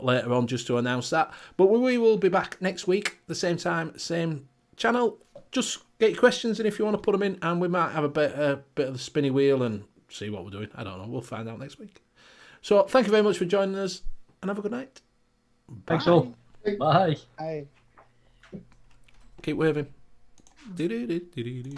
later on just to announce that. But we will be back next week, the same time, same channel. Just get your questions in if you want to put them in, and we might have a bit of the spinny wheel and see what we're doing. I don't know. We'll find out next week. So thank you very much for joining us, and have a good night. Thanks Bye. all. Bye. Hi. Keep waving. Do-do-do-do-do-do.